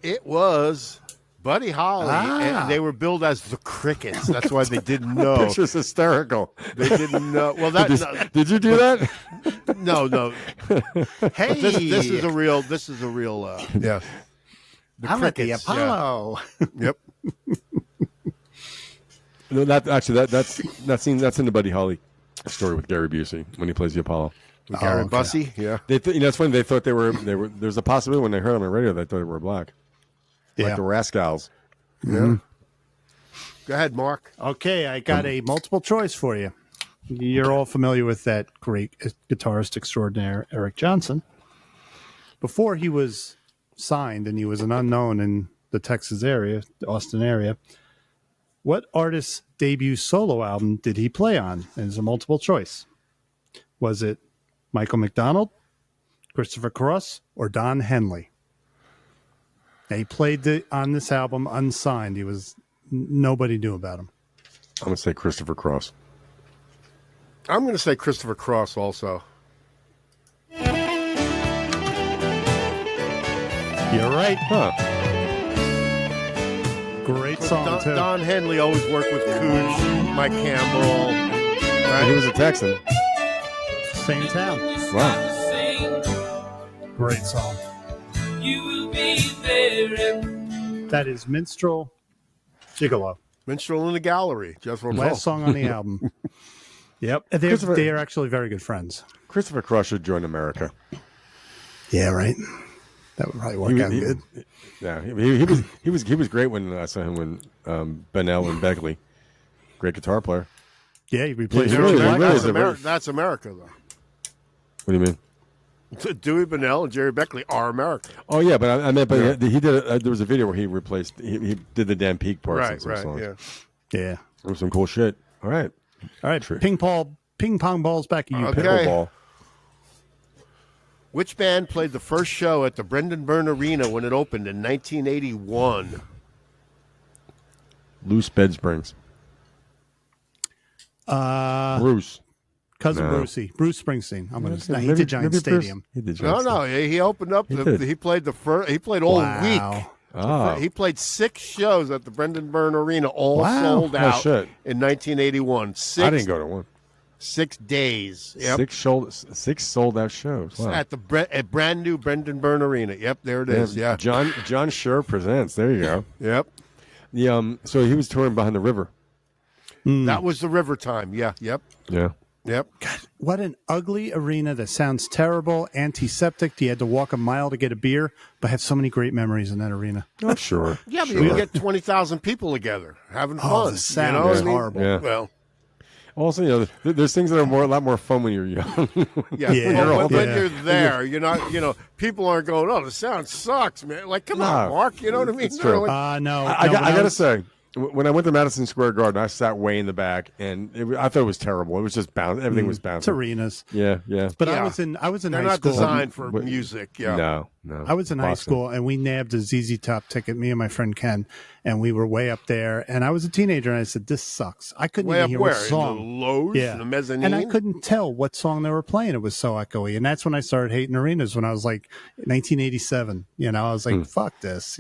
It was Buddy Holly, and they were billed as the Crickets. That's why they didn't know. Picture's hysterical. They didn't know. Well, Did you do that? no. Hey, This is a real. Yeah. The I'm at the Crickets, yeah. Apollo. Yep. No, that's in the Buddy Holly story with Gary Busey when he plays the Apollo. Gary okay. Bussey. Yeah. It's funny. They thought they were. There's a possibility when they heard them on the radio they thought they were black, Yeah. like the Rascals. Yeah. Go ahead, Mark. Okay, I got a multiple choice for you. You're all familiar with that great guitarist extraordinaire, Eric Johnson. Before he was signed and he was an unknown in the Texas area, the Austin area, what artist's debut solo album did he play on? And it's a multiple choice. Was it Michael McDonald, Christopher Cross, or Don Henley? Now, he played on this album unsigned. He was nobody knew about him. I'm gonna say Christopher Cross. I'm going to say Christopher Cross also. You're right. Huh? Great song too. Don Henley always worked with Cooch, Mike Campbell. He was a Texan. Same town. Wow. Great song. That is Minstrel Gigolo. Minstrel in the Gallery. Just from Last song on the album. Yep. They are actually very good friends. Christopher Cross should join America. Yeah, right. That would probably work out good. Yeah, he was great when I saw him when Bennell and Beckley, great guitar player. Yeah, he replaced He Richard really- Blackmore. really that's, is a very- that's America, though. What do you mean? Dewey Bunnell and Jerry Beckley are America. Oh yeah, but I meant, but he did. There was a video where he replaced. He did the Dan Peake parts in some songs. Yeah. Yeah. It was some cool shit. All right, All right. Ping pong balls back at you. Okay. pickleball. Which band played the first show at the Brendan Byrne Arena when it opened in 1981? Loose Bed Springs. Bruce. Cousin No. Brucey. Bruce Springsteen. I'm gonna say he Maybe- did Giant maybe Bruce- Stadium. He did No, Giant Stadium. he opened up. did. He played the first. He played all Wow. week Oh, He played 6 shows at the Brendan Byrne Arena, all Wow. sold Oh, out shit. in 1981. I didn't go to one. 6 days. Yep. 6 sold out shows. Wow. At the at brand new Brendan Byrne Arena. Yep, there it is. Yeah. John Scher presents. There you go. Yep. The so he was touring behind the river. That was the River time. Yeah. Yep. Yeah. Yep. What an ugly arena that sounds terrible, antiseptic. You had to walk a mile to get a beer, but I have so many great memories in that arena. Oh, sure. Yeah, but you can get 20,000 people together having fun. Oh, the sound you know is what I mean? horrible. Yeah. Well, Also, there's things that are a lot more fun when you're young. yeah. Yeah. Well, when Yeah. you're there, you're not, people aren't going, oh, the sound sucks, man. Like, come on, No, Mark. You know what I mean? it's true. Like, No. I when got to was- say, when I went to Madison Square Garden, I sat way in the back, and I thought it was terrible. It was just bouncing. Everything was It's bouncing. arenas. Yeah, yeah. But Yeah. I was in they're high not school. designed for But- music. Yeah. No. I was in high Boston. school, and we nabbed a ZZ Top ticket, me and my friend Ken, and we were way up there. And I was a teenager, and I said, "This sucks." I couldn't Way even up hear where? what In song. the loge? Yeah, In the mezzanine? and I couldn't tell what song they were playing. It was so echoey, and that's when I started hating arenas. When I was like 1987, I was like, "Fuck this,"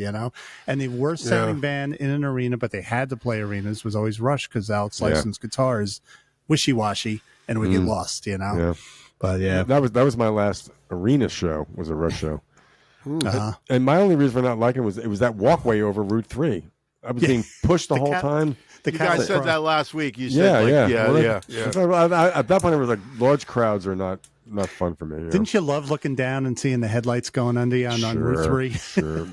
And the worst sounding band in an arena, but they had to play arenas, was always Rush because Alex Yeah. Lifeson's guitar is wishy washy, and we get lost. Yeah. But yeah, That was my last arena show. Was a Rush show. uh-huh. And my only reason for not liking it was that walkway over Route 3. I was being pushed the whole time. the You guys Catholic said cross. that last week. You Yeah, said, yeah, yeah, Well, yeah. At that point, it was like large crowds are not fun for me. You know? Didn't you love looking down and seeing the headlights going under you on Route 3? Sure.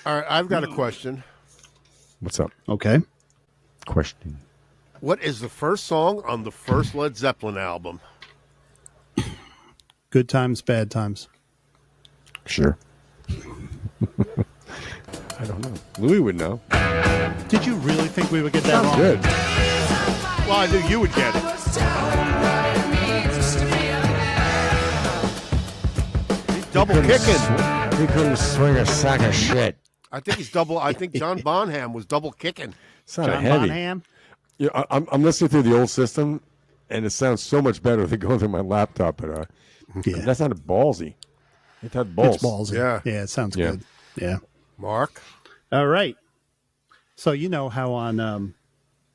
All right, I've got a question. What's up? Okay. Question. What is the first song on the first Led Zeppelin album? Good times, bad times. Sure. I don't know. Louis would know. Did you really think we would get that wrong? Good. Well, I knew you would get it. He's double kicking. He couldn't swing a sack of shit. I think he's double. I think John Bonham was double kicking. Sounded John heavy. Bonham? Yeah, I'm listening through the old system, and it sounds so much better than going through my laptop. But Yeah. that sounded ballsy. It had balls. It's ballsy. Yeah. Yeah, it sounds Yeah. good. Yeah. Mark, All right. So you know how on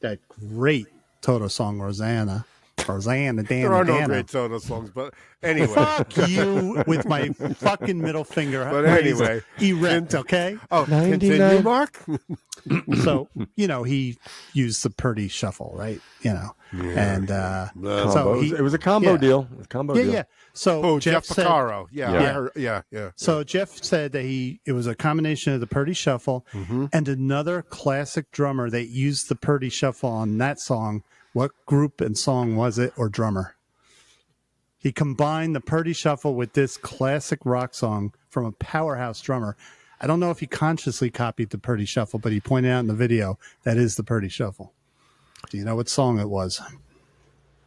that great Toto song, Rosanna, Dana, there are no Dana. great Toto songs, but anyway. Fuck you with my fucking middle finger. But raised anyway. erect, okay? Oh, 99. continue, Mark. So, he used the Purdy shuffle, right? And Combo. so it was a combo yeah. deal. It was a combo Yeah, deal. yeah. So Oh, Jeff Jeff said, Porcaro. Yeah, Yeah. I heard. Yeah. So Jeff said that it was a combination of the Purdy Shuffle and another classic drummer that used the Purdy Shuffle on that song. What group and song was it, or drummer? He combined the Purdy Shuffle with this classic rock song from a powerhouse drummer. I don't know if he consciously copied the Purdy Shuffle, but he pointed out in the video that is the Purdy Shuffle. Do you know what song it was?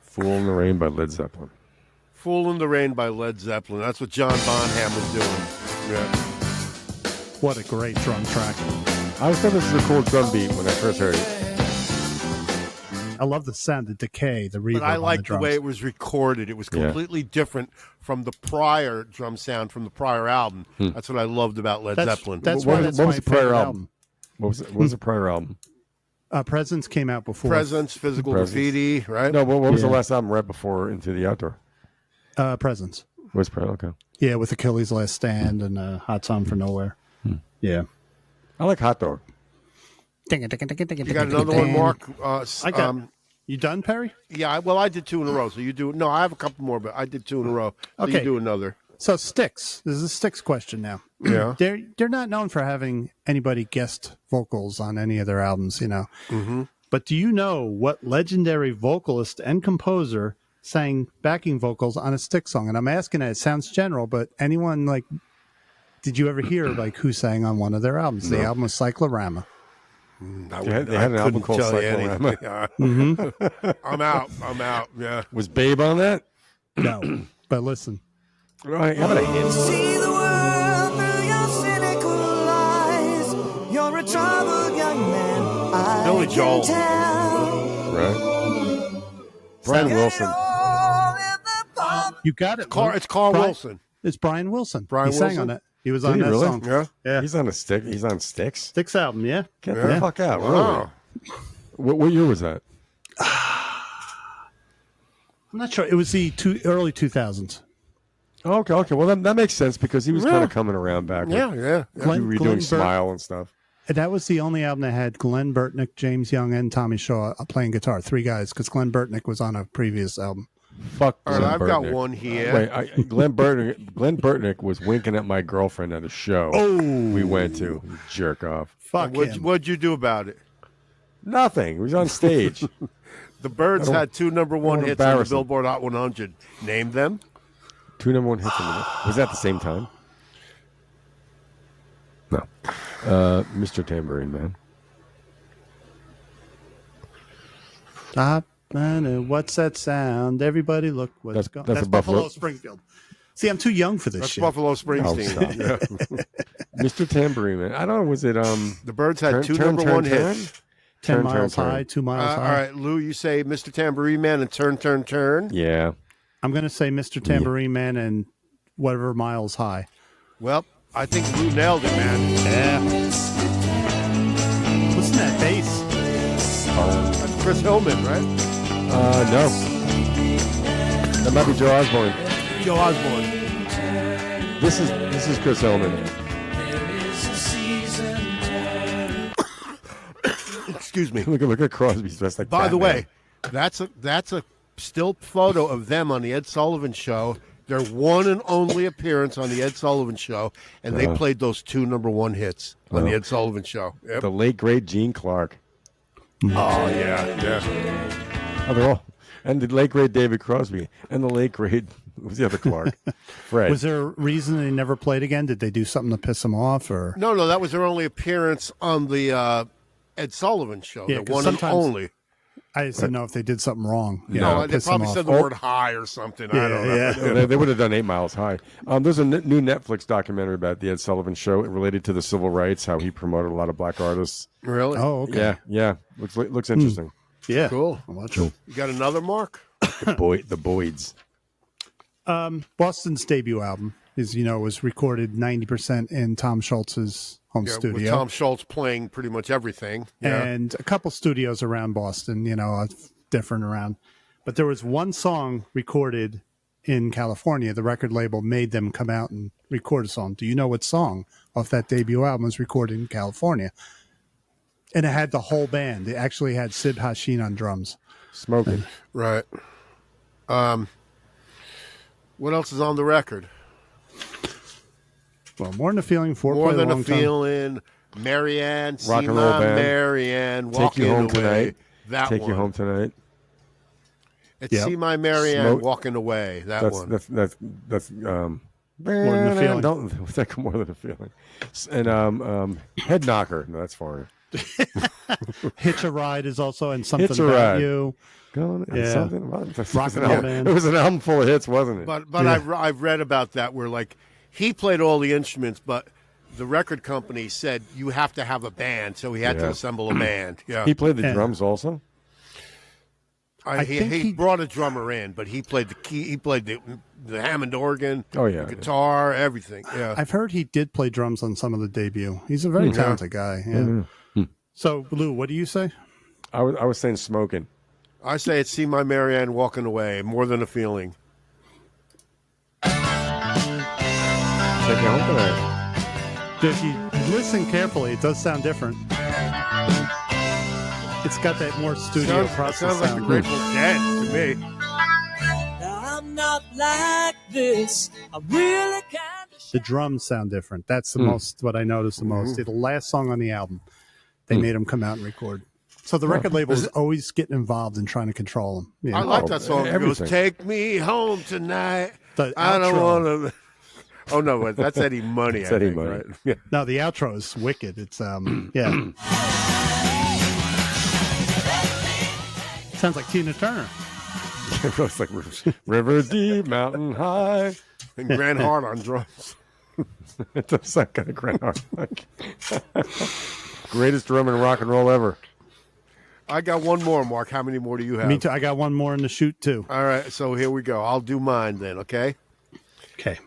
Fool in the Rain by Led Zeppelin. "Fool in the Rain" by Led Zeppelin. That's what John Bonham was doing. Yeah. What a great drum track. I always thought this was a cool drum beat when I first heard it. I love the sound, the decay, the reverb. But I on liked the drums. way it was recorded. It was Yeah. completely different from the prior drum sound from the prior album. That's what I loved about Led Zeppelin. That's What why was- that's what my was the prior favorite album? What was the prior album? Presence came out before. Presence, Physical Presence. Graffiti, right? No, what was the Yeah. last album right before Into the Outdoor? Presence. Was prior? Okay. Yeah, with Achilles' Last Stand and Hot Song for Nowhere. Yeah. I like Hot Dog. You got another one, Mark? I got. You done, Perry? Yeah, well, I did 2 in a row. So you do. No, I have a couple more, but I did 2 in a row. So Okay. you do another. So Styx. This is a Styx question now. Yeah. They're not known for having anybody guest vocals on any of their albums, Mm-hmm. But do you know what legendary vocalist and composer sang backing vocals on a Styx song? And I'm asking that. It sounds general, but anyone did you ever hear who sang on one of their albums? The album was Cyclorama. They had an album called Cyclorama. I'm out. Yeah. Was Babe on that? No, but listen. Right. How about a hint? See the world through your cynical eyes. You're a troubled young man. I Billy can Joel. tell. Right. Brian Wilson. All in the palm You got it. It's Carl Brian- Wilson. It's Brian Wilson. Brian he sang Wilson? on it. He was Did on he that really? song. Yeah. Yeah. He's on a stick. He's on Sticks. Sticks album, yeah. Get Yeah. the fuck out! Wow. Really? What year was that? I'm not sure. It was the early 2000s. Oh, okay. Well, that makes sense because he was Yeah. kind of coming around back. Yeah, yeah. Glenn redoing Burt- Smile and stuff. And that was the only album that had Glenn Burtnick, James Young, and Tommy Shaw playing guitar. 3 guys, because Glenn Burtnick was on a previous album. Fuck. All right, Glenn I've got Burtnick. one here. Wait, Glenn Burtnick was winking at my girlfriend at a show we went to. You jerk off. Fuck him. What'd you do about it? Nothing. He was on stage. The Byrds had 2 number 1 don't hits on the embarrass 'em. Billboard Hot 100. Name them. 2 number 1 hits. Was that at the same time? No. Mr. Tambourine Man. What's that sound? Everybody look what's That's- going. that's That's a Buffalo Buffalo- Springfield. See, I'm too young for this That's shit. Buffalo Oh, Springsteen. stop. Yeah. Mr. Tambourine Man. I don't know. Was it The Byrds had Turn, 2 turn, number turn, 1 turn? hits. 10 Turn, miles turn, turn. high, 2 miles All high. right, Lou, you say Mr. Tambourine Man and Turn, Turn, Turn. Yeah. I'm going to say Mr. Tambourine Man and whatever miles high. Well, I think Lou nailed it, man. Yeah. Listen to that bass. That's Chris Hillman, right? No. That might be Joe Osborne. Joe Osborne. This is Chris Hillman. Excuse me. Look at Crosby's dressed like By the Batman. way, that's a still photo of them on the Ed Sullivan Show. Their one and only appearance on the Ed Sullivan Show, and they played those 2 number 1 hits on the Ed Sullivan Show. Yep. The late great Gene Clark. Oh yeah. Oh, they're all, and the late great David Crosby, and the late great what was the other Clark? Fred. Was there a reason they never played again? Did they do something to piss them off? Or No, that was their only appearance on the Ed Sullivan Show. Yeah, The 'cause one and sometimes- only. I just didn't know if they did something wrong. You No, know, they piss them probably off. said the word high or something. I don't know. yeah. They would have done 8 Miles High. There's a new Netflix documentary about the Ed Sullivan Show related to the civil rights, how he promoted a lot of black artists. Really? Oh, okay. Yeah. Looks interesting. Yeah. Cool. I'll watch it. You got another, Mark? The Boyds. Boston's debut album was recorded 90% in Tom Schultz's home Yeah, studio. with Tom Schultz playing pretty much everything. Yeah. And a couple studios around Boston, different around. But there was one song recorded in California. The record label made them come out and record a song. Do you know what song off that debut album was recorded in California? And it had the whole band. It actually had Sid Hashin on drums. Smoking. Right. What else is on the record? Well, More Than a Feeling, More Foreplay, Than a Long Time. Feeling, Marianne, Rock and Roll Band. Marianne, Take Walking You Home Away. Tonight. That Take one. You Home Tonight. It's Yep. See My Marianne, Smoke- Walking Away. That That's one. that's More Than a Feeling. Don't what's that? More Than a Feeling. And Head Knocker. No, that's foreign. Hitch a Ride is also, and Something Hitch a About Ride. You. Going Yeah. something. Rock and Roll Band. It was an album full of hits, wasn't it? But I've read about that where like he played all the instruments, but the record company said you have to have a band, so he had to Yeah. assemble a band. Yeah, he played the Yeah. drums also. I think he he- brought a drummer in, but he played the key. He played the Hammond organ. Oh, yeah, the guitar, everything. Yeah, I've heard he did play drums on some of the debut. He's a very talented guy. Yeah. So, Lou, what do you say? I was saying Smoking. I say it's See My Marianne, Walking Away, More Than a Feeling. Take You Home Tonight. If you listen carefully, it does sound different. It's got that more studio process sounds like sound. the Grateful Dead to me. I'm not like this. I really kind of. The drums sound different. That's the most, what I noticed the most. The last song on the album, they made him come out and record. So the record label is always getting involved in trying to control him. You I know? like that song. It goes, everything. "Take me home tonight." The I don't outro. want to. Oh no, that's Eddie Money. It's I Eddie think, Money. right? Yeah. No, the outro is wicked. It's yeah. Sounds like Tina Turner. It was like River Deep, Mountain High. And Grant Hart on drums. It does sound kind of Grant Hart. Greatest drummer in rock and roll ever. I got one more, Mark. How many more do you have? Me too. I got one more in the shoot too. All right, so here we go. I'll do mine then, okay? Okay.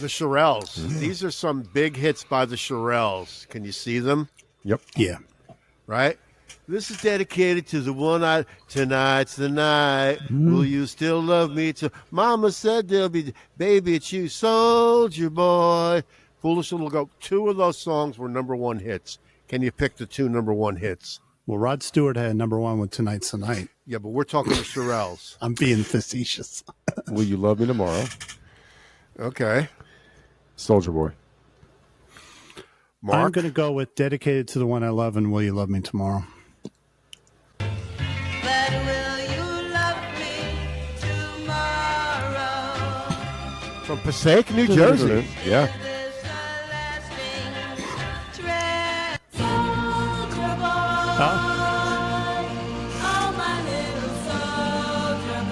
The Shirelles. Mm-hmm. These are some big hits by the Shirelles. Can you see them? Yep. Yeah. Right? This is dedicated to the one I tonight's the night. Will you still love me? Mama said there'll be baby, it's you, soldier boy. Foolish Little Goat. 2 of those songs were number 1 hits. Can you pick the 2 number 1 hits? Well, Rod Stewart had number 1 with Tonight's the Night. Yeah, but we're talking the Shirelles. I'm being facetious. Will You Love Me Tomorrow? Okay. Soldier Boy. I'm Mark? going to go with Dedicated to the One I Love and Will You Love Me Tomorrow. But will you love me tomorrow? From Passaic, New Jersey. Yeah. This lasting soldier boy. Oh, my little soldier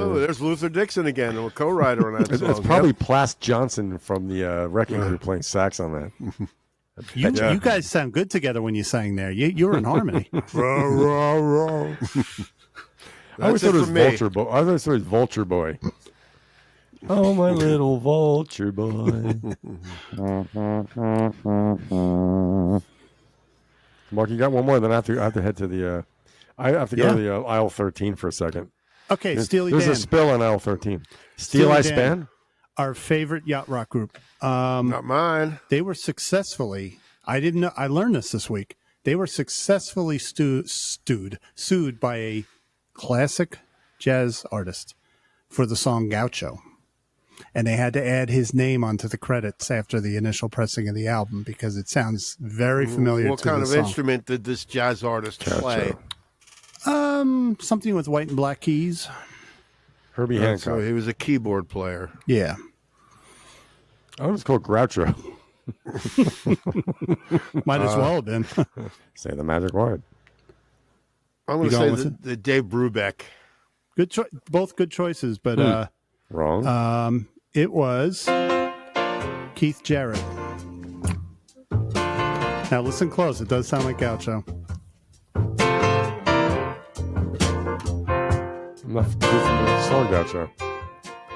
boy. There's Luther Dixon again, a co-writer on that song. It's probably Plas Johnson from the Wrecking Crew playing sax on that. You guys sound good together when you sang there. You're in harmony. I always thought it was Vulture Boy. I always thought it was Vulture Boy. Oh, my little Vulture Boy. Mark, you got one more. Then I have to head to the. I have to go to the aisle 13 for a second. Okay, Steely There's Dan. a spill on aisle 13. Steely Steel I Dan. Span. Our favorite yacht rock group. Not mine. They were successfully, I didn't know, I learned this week. They were successfully sued by a classic jazz artist for the song Gaucho. And they had to add his name onto the credits after the initial pressing of the album because it sounds very familiar What to kind the of song. instrument did this jazz artist play? Something with white and black keys. Herbie So Hancock. he was a keyboard player. Yeah. Oh, it's called Groucho. Might as well have been. Say the magic word. I'm going You to going say with the Dave Brubeck. Good both good choices, but Wrong. it was Keith Jarrett. Now listen close. It does sound like Gaucho. I'm not familiar with the song Groucho.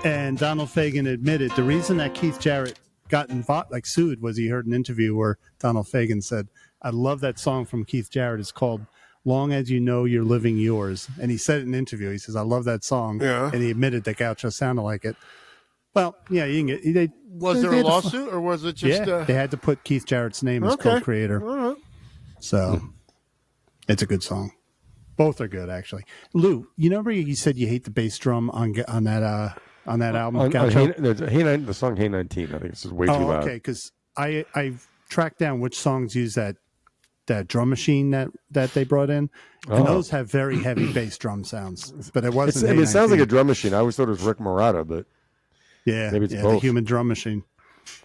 And Donald Fagen admitted the reason that Keith Jarrett got involved, like sued, was he heard an interview where Donald Fagen said, "I love that song from Keith Jarrett. It's called Long As You Know You're Living Yours." And he said it in an interview. He says, "I love that song." Yeah. And he admitted that Gaucho sounded like it. Well, yeah, you can get. Was there a lawsuit or was it just? Yeah, they had to put Keith Jarrett's name as Okay. co-creator. All right. So it's a good song. Both are good, actually. Lou, you remember you said you hate the bass drum on that album? Gaucho? The song Hey 19. I think it's just way too loud. Okay, because I've tracked down which songs use that drum machine that they brought in, and those have very heavy bass drum sounds. But it wasn't. It sounds like a A19. drum machine. I always thought it was Rick Morata, but Yeah, maybe it's the both. human drum machine.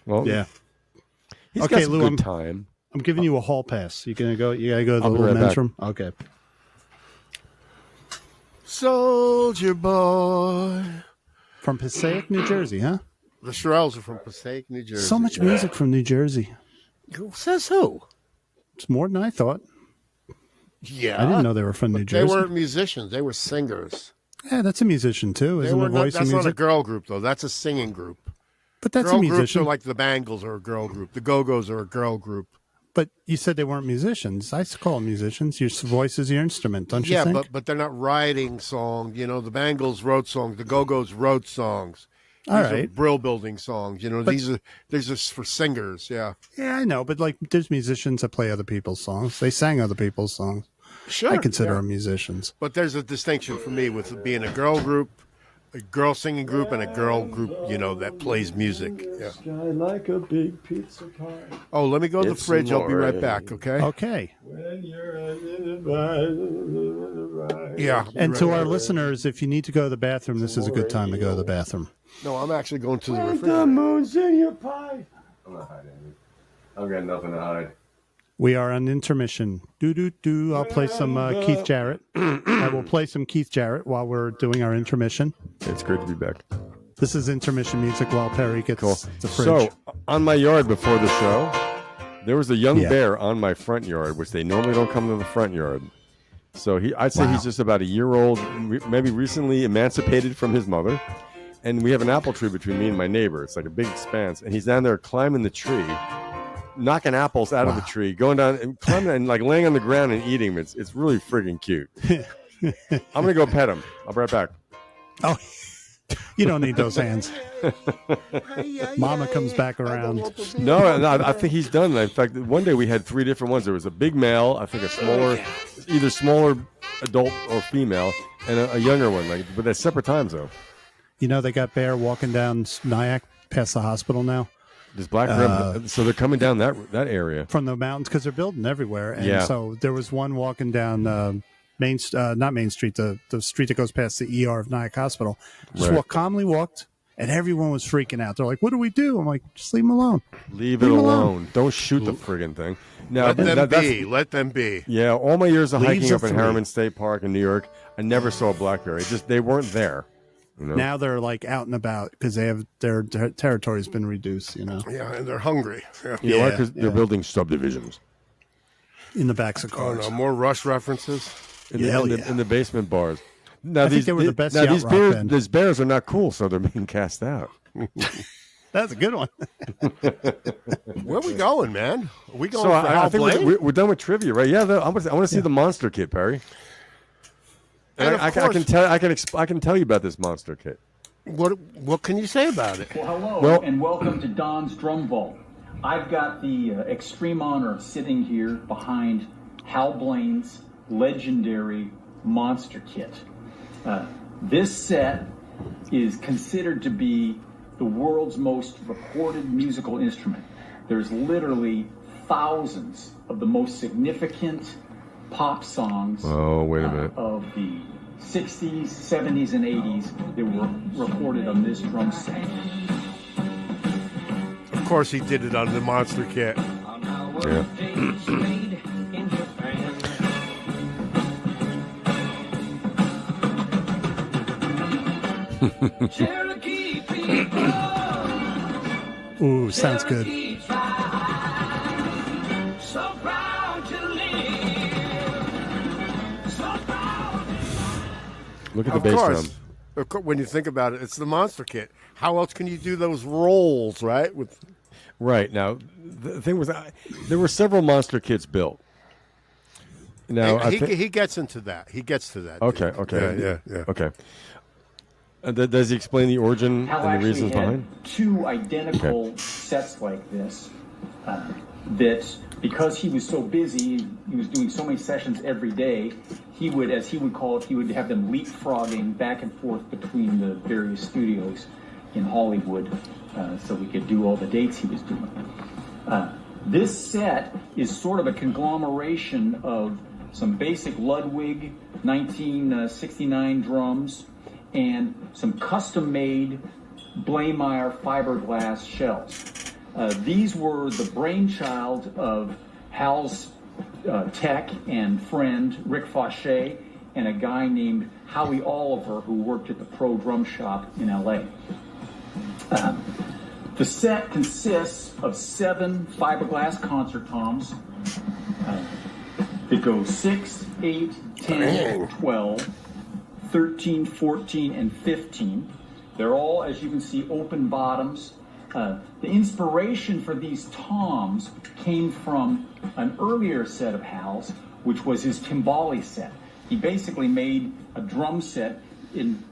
well, Yeah, he's Okay, got some Lou, good I'm- time. I'm giving you a hall pass. You gotta go to the I'll be little right men's back. room. Okay. Soldier Boy. From Passaic, New Jersey, huh? The Shirelles are from Passaic, New Jersey. So much music from New Jersey. Who says who? It's more than I thought. Yeah. I didn't know they were from New They Jersey. weren't musicians. They were singers. Yeah, that's a musician too, They isn't were the not, voice that's of not a music? girl group, though. That's a singing group. But that's Girl a groups musician. are like the Bangles are a girl group. The Go-Go's are a girl group. But you said they weren't musicians. I call them musicians. Your voice is your instrument, don't you Yeah, think? but they're not writing songs. You know, the Bangles wrote songs. The Go-Go's wrote songs. All These are right. brill building songs. You know, these are for singers. Yeah. Yeah, I know. But like, there's musicians that play other people's songs. They sang other people's songs. Sure. I consider them musicians. But there's a distinction for me with being a girl group, a girl singing group, and a girl group, you know, that plays music. Yeah. Like a big pizza pie. Oh, let me go to the It's fridge. I'll be right more back, okay? Okay. When you're Yeah. And to our listeners, if you need to go to the bathroom, this is a good time to go to the bathroom. No, I'm actually going to the the refrigerator. moon's in your pie. I'm not hiding. I've got nothing to hide. We are on intermission. Do. I'll play some Keith Jarrett. I will play some Keith Jarrett while we're doing our intermission. It's great to be back. This is intermission music while Perry gets the fridge. So, on my yard before the show, there was a young Yeah. bear on my front yard, which they normally don't come to the front yard. So I'd say he's just about a year old, maybe recently emancipated from his mother. And we have an apple tree between me and my neighbor. It's like a big expanse, and he's down there climbing the tree, knocking apples out of the tree, going down and climbing and like laying on the ground and eating them. It's really friggin' cute. I'm gonna go pet him. I'll be right back. Oh, you don't need those hands. Mama comes back around. No, I think he's done. In fact, one day we had 3 different ones. There was a big male, I think either smaller adult or female, and a younger one. But at separate times though. You know, they got bear walking down Nyack past the hospital now. There's black bear, so they're coming down that area from the mountains because they're building everywhere. And yeah. So there was one walking down not Main Street, the street that goes past the ER of Nyack Hospital. Just calmly walked, and everyone was freaking out. They're like, "What do we do?" I'm like, "Just leave him alone. Leave it alone. Don't shoot the friggin' thing." Now, Let them be. Yeah, all my years of hiking up in Harriman State Park in New York, I never saw a black bear. They weren't there. You know? Now they're like out and about because they have their territory's been reduced. You know. Yeah, and they're hungry. Yeah. You know why? Because they're building subdivisions in the backs of cars. Oh no, more Rush references in the basement bars. Now I think they were the best. Now these bears are not cool, so they're being cast out. That's a good one. Where are we going, man? Are we going so for I think we're done with trivia, right? Yeah, I want to see the Monster Kit, Perry. And I can tell you about this Monster Kit. What can you say about it? Well, hello, and welcome to Don's Drum Vault. I've got the extreme honor of sitting here behind Hal Blaine's legendary Monster Kit. This set is considered to be the world's most recorded musical instrument. There's literally thousands of the most significant pop songs of the 60s, 70s, and 80s that were recorded on this drum set. Of course he did it on the Monster Kit. Yeah. Ooh, sounds good. Look at the bass drum. When you think about it, it's the Monster Kit. How else can you do those rolls, right? Right. Now, the thing was, there were several Monster Kits built. Now, he gets into that. He gets to that. Okay. Yeah. Okay. Does he explain the origin Hal and the reasons behind? 2 identical sets like this that because he was so busy, he was doing so many sessions every day, he would, as he would call it, he would have them leapfrogging back and forth between the various studios in Hollywood so he could do all the dates he was doing. This set is sort of a conglomeration of some basic Ludwig 1969 drums and some custom-made Blaemire fiberglass shells. These were the brainchild of Hal's tech and friend Rick Fauché and a guy named Howie Oliver who worked at the Pro Drum Shop in LA. The set consists of 7 fiberglass concert toms that go 6, 8, 10, 12, 13, 14, and 15. They're all, as you can see, open bottoms. The inspiration for these toms came from an earlier set of Hal's, which was his timbali set. He basically made a drum set in...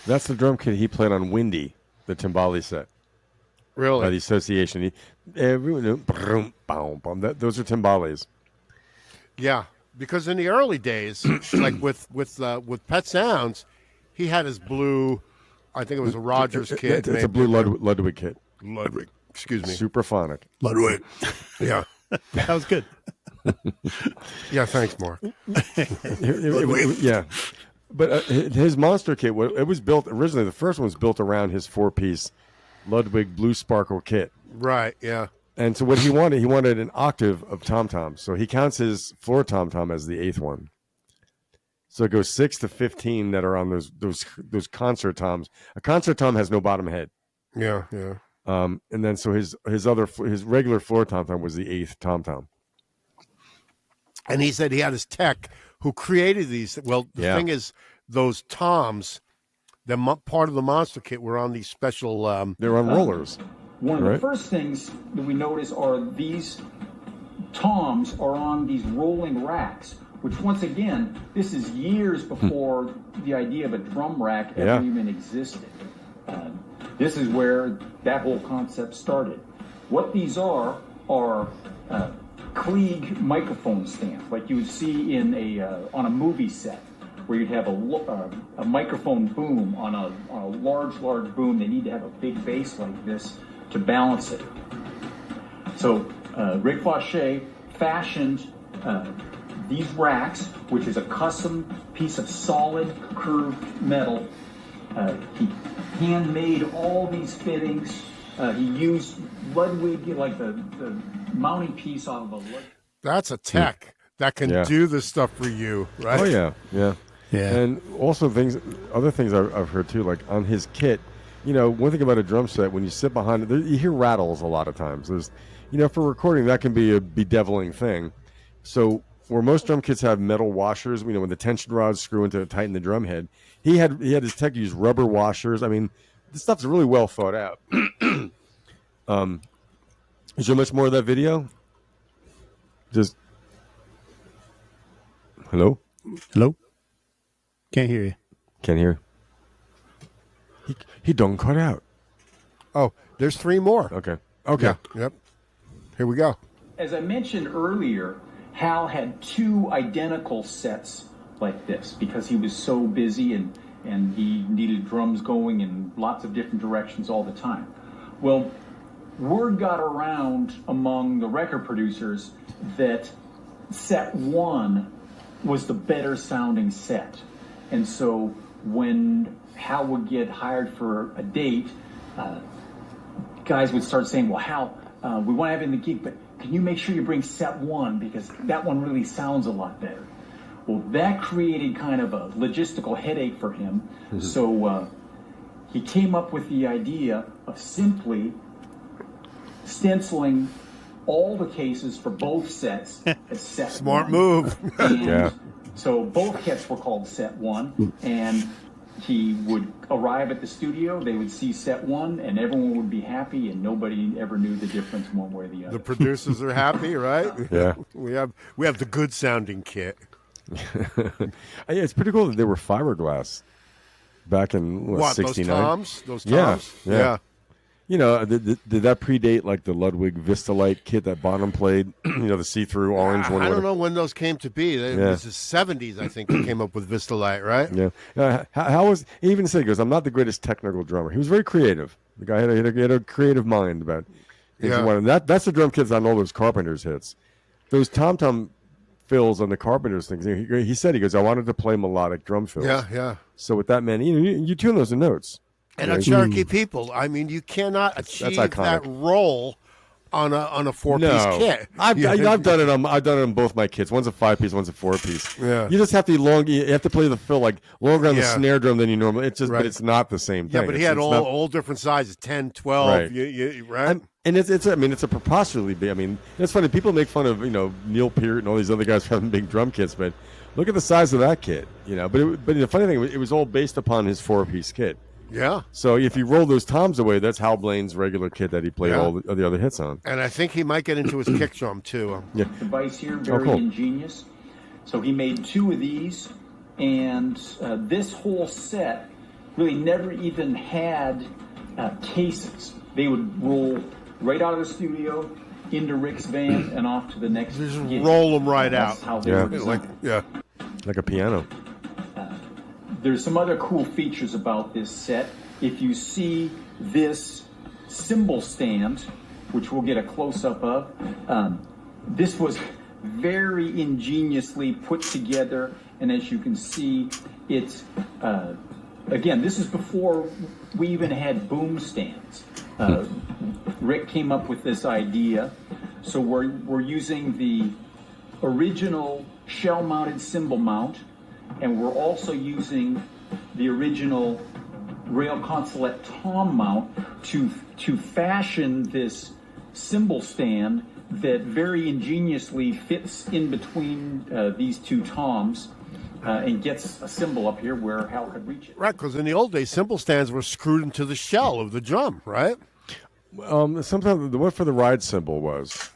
That's the drum kit he played on Windy, the timbali set. Really? By the association. Those are timbales. Yeah, because in the early days, like with Pet Sounds, he had his blue... I think it was a Rogers kit. It's a blue Ludwig kit. Ludwig. Excuse me. Supraphonic. Ludwig. Yeah. That was good. Yeah, thanks, Mark. Yeah. But his Monster Kit, it was built originally, the first one was built around his 4-piece Ludwig Blue Sparkle kit. Right, yeah. And so what he wanted an octave of tom-toms. So he counts his floor tom-tom as the 8th one. So it goes 6 to 15 that are on those concert toms. A concert tom has no bottom head. Yeah. And then so his regular floor tom tom was the 8th tom tom. And he said he had his tech who created these. Well, the thing is, those toms, part of the monster kit were on these special. They're on rollers. One of the first things that we notice are these toms are on these rolling racks, which once again, this is years before the idea of a drum rack ever even existed. This is where that whole concept started. What these are Klieg microphone stands, like you would see in on a movie set, where you'd have a microphone boom on a large boom. They need to have a big bass like this to balance it. So Rick Fauché fashioned these racks, which is a custom piece of solid curved metal. He handmade all these fittings. He used Ludwig, like the mounting piece off of a Ludwig. That's a tech that can do this stuff for you, right? Oh yeah. And also other things I've heard too, like on his kit. One thing about a drum set, when you sit behind it, you hear rattles a lot of times. There's, for recording, that can be a bedeviling thing. So where most drum kits have metal washers, when the tension rods screw into tighten the drum head, he had his tech use rubber washers. I mean, this stuff's really well thought out. Is there much more of that video? Just hello? Can't hear you. Can't hear. He don't cut out. Oh, there's 3 more. Okay. Yeah. Yep. Here we go. As I mentioned earlier, Hal had 2 identical sets like this because he was so busy and he needed drums going in lots of different directions all the time. Well, word got around among the record producers that set 1 was the better sounding set. And so when Hal would get hired for a date, guys would start saying, well, Hal, we want to have you in the gig, but can you make sure you bring set 1 because that one really sounds a lot better. Well, that created kind of a logistical headache for him. Mm-hmm. So he came up with the idea of simply stenciling all the cases for both sets as set Smart 1. move. And so both kits were called set 1, and he would arrive at the studio, they would see set 1, and everyone would be happy, and nobody ever knew the difference one way or the other. The producers are happy, right? Yeah. We have the good sounding kit. It's pretty cool that they were fiberglass back in 69. Those toms? Yeah. Did that predate like the Ludwig Vistalite kit that Bonham played? The see-through orange one. I don't know when those came to be. It was the 70s, I think, they came up with Vistalite, right? Yeah. How was he even said? He goes, "I'm not the greatest technical drummer." He was very creative. The guy had a creative mind about things he wanted. That's the drum kits on all those Carpenters hits. Those tom-tom fills on the Carpenters things. He said, he goes, "I wanted to play melodic drum fills." Yeah. So with that many, you tune those to notes. And a Cherokee people, I mean, you cannot achieve that role on a 4-piece kit. I've done it on both my kits. One's a 5-piece, one's a 4-piece. Yeah. You just have to you have to play the fill like longer on the snare drum than you normally. It's just, but it's not the same thing. Yeah, but he had all different sizes, 10, 12. Right. Right. And it's a preposterously big. I mean, it's funny. People make fun of Neil Peart and all these other guys for having big drum kits, but look at the size of that kit. But the funny thing, it was all based upon his 4-piece kit. Yeah. So if you roll those toms away, that's Hal Blaine's regular kit that he played all the other hits on. And I think he might get into his kick drum too. Device here, very ingenious. So he made 2 of these, and this whole set really never even had cases. They would roll right out of the studio into Rick's van and off to the next gig. Roll them right That's out. how they were designed. Like a piano. There's some other cool features about this set. If you see this cymbal stand, which we'll get a close-up of, this was very ingeniously put together, and as you can see, it's, again, this is before we even had boom stands. Rick came up with this idea, so we're using the original shell-mounted cymbal mount, and we're also using the original rail consulate tom mount to fashion this cymbal stand that very ingeniously fits in between these two toms and gets a cymbal up here where Hal could reach it. Right, because in the old days, cymbal stands were screwed into the shell of the drum, right? Sometimes the one for the ride cymbal was.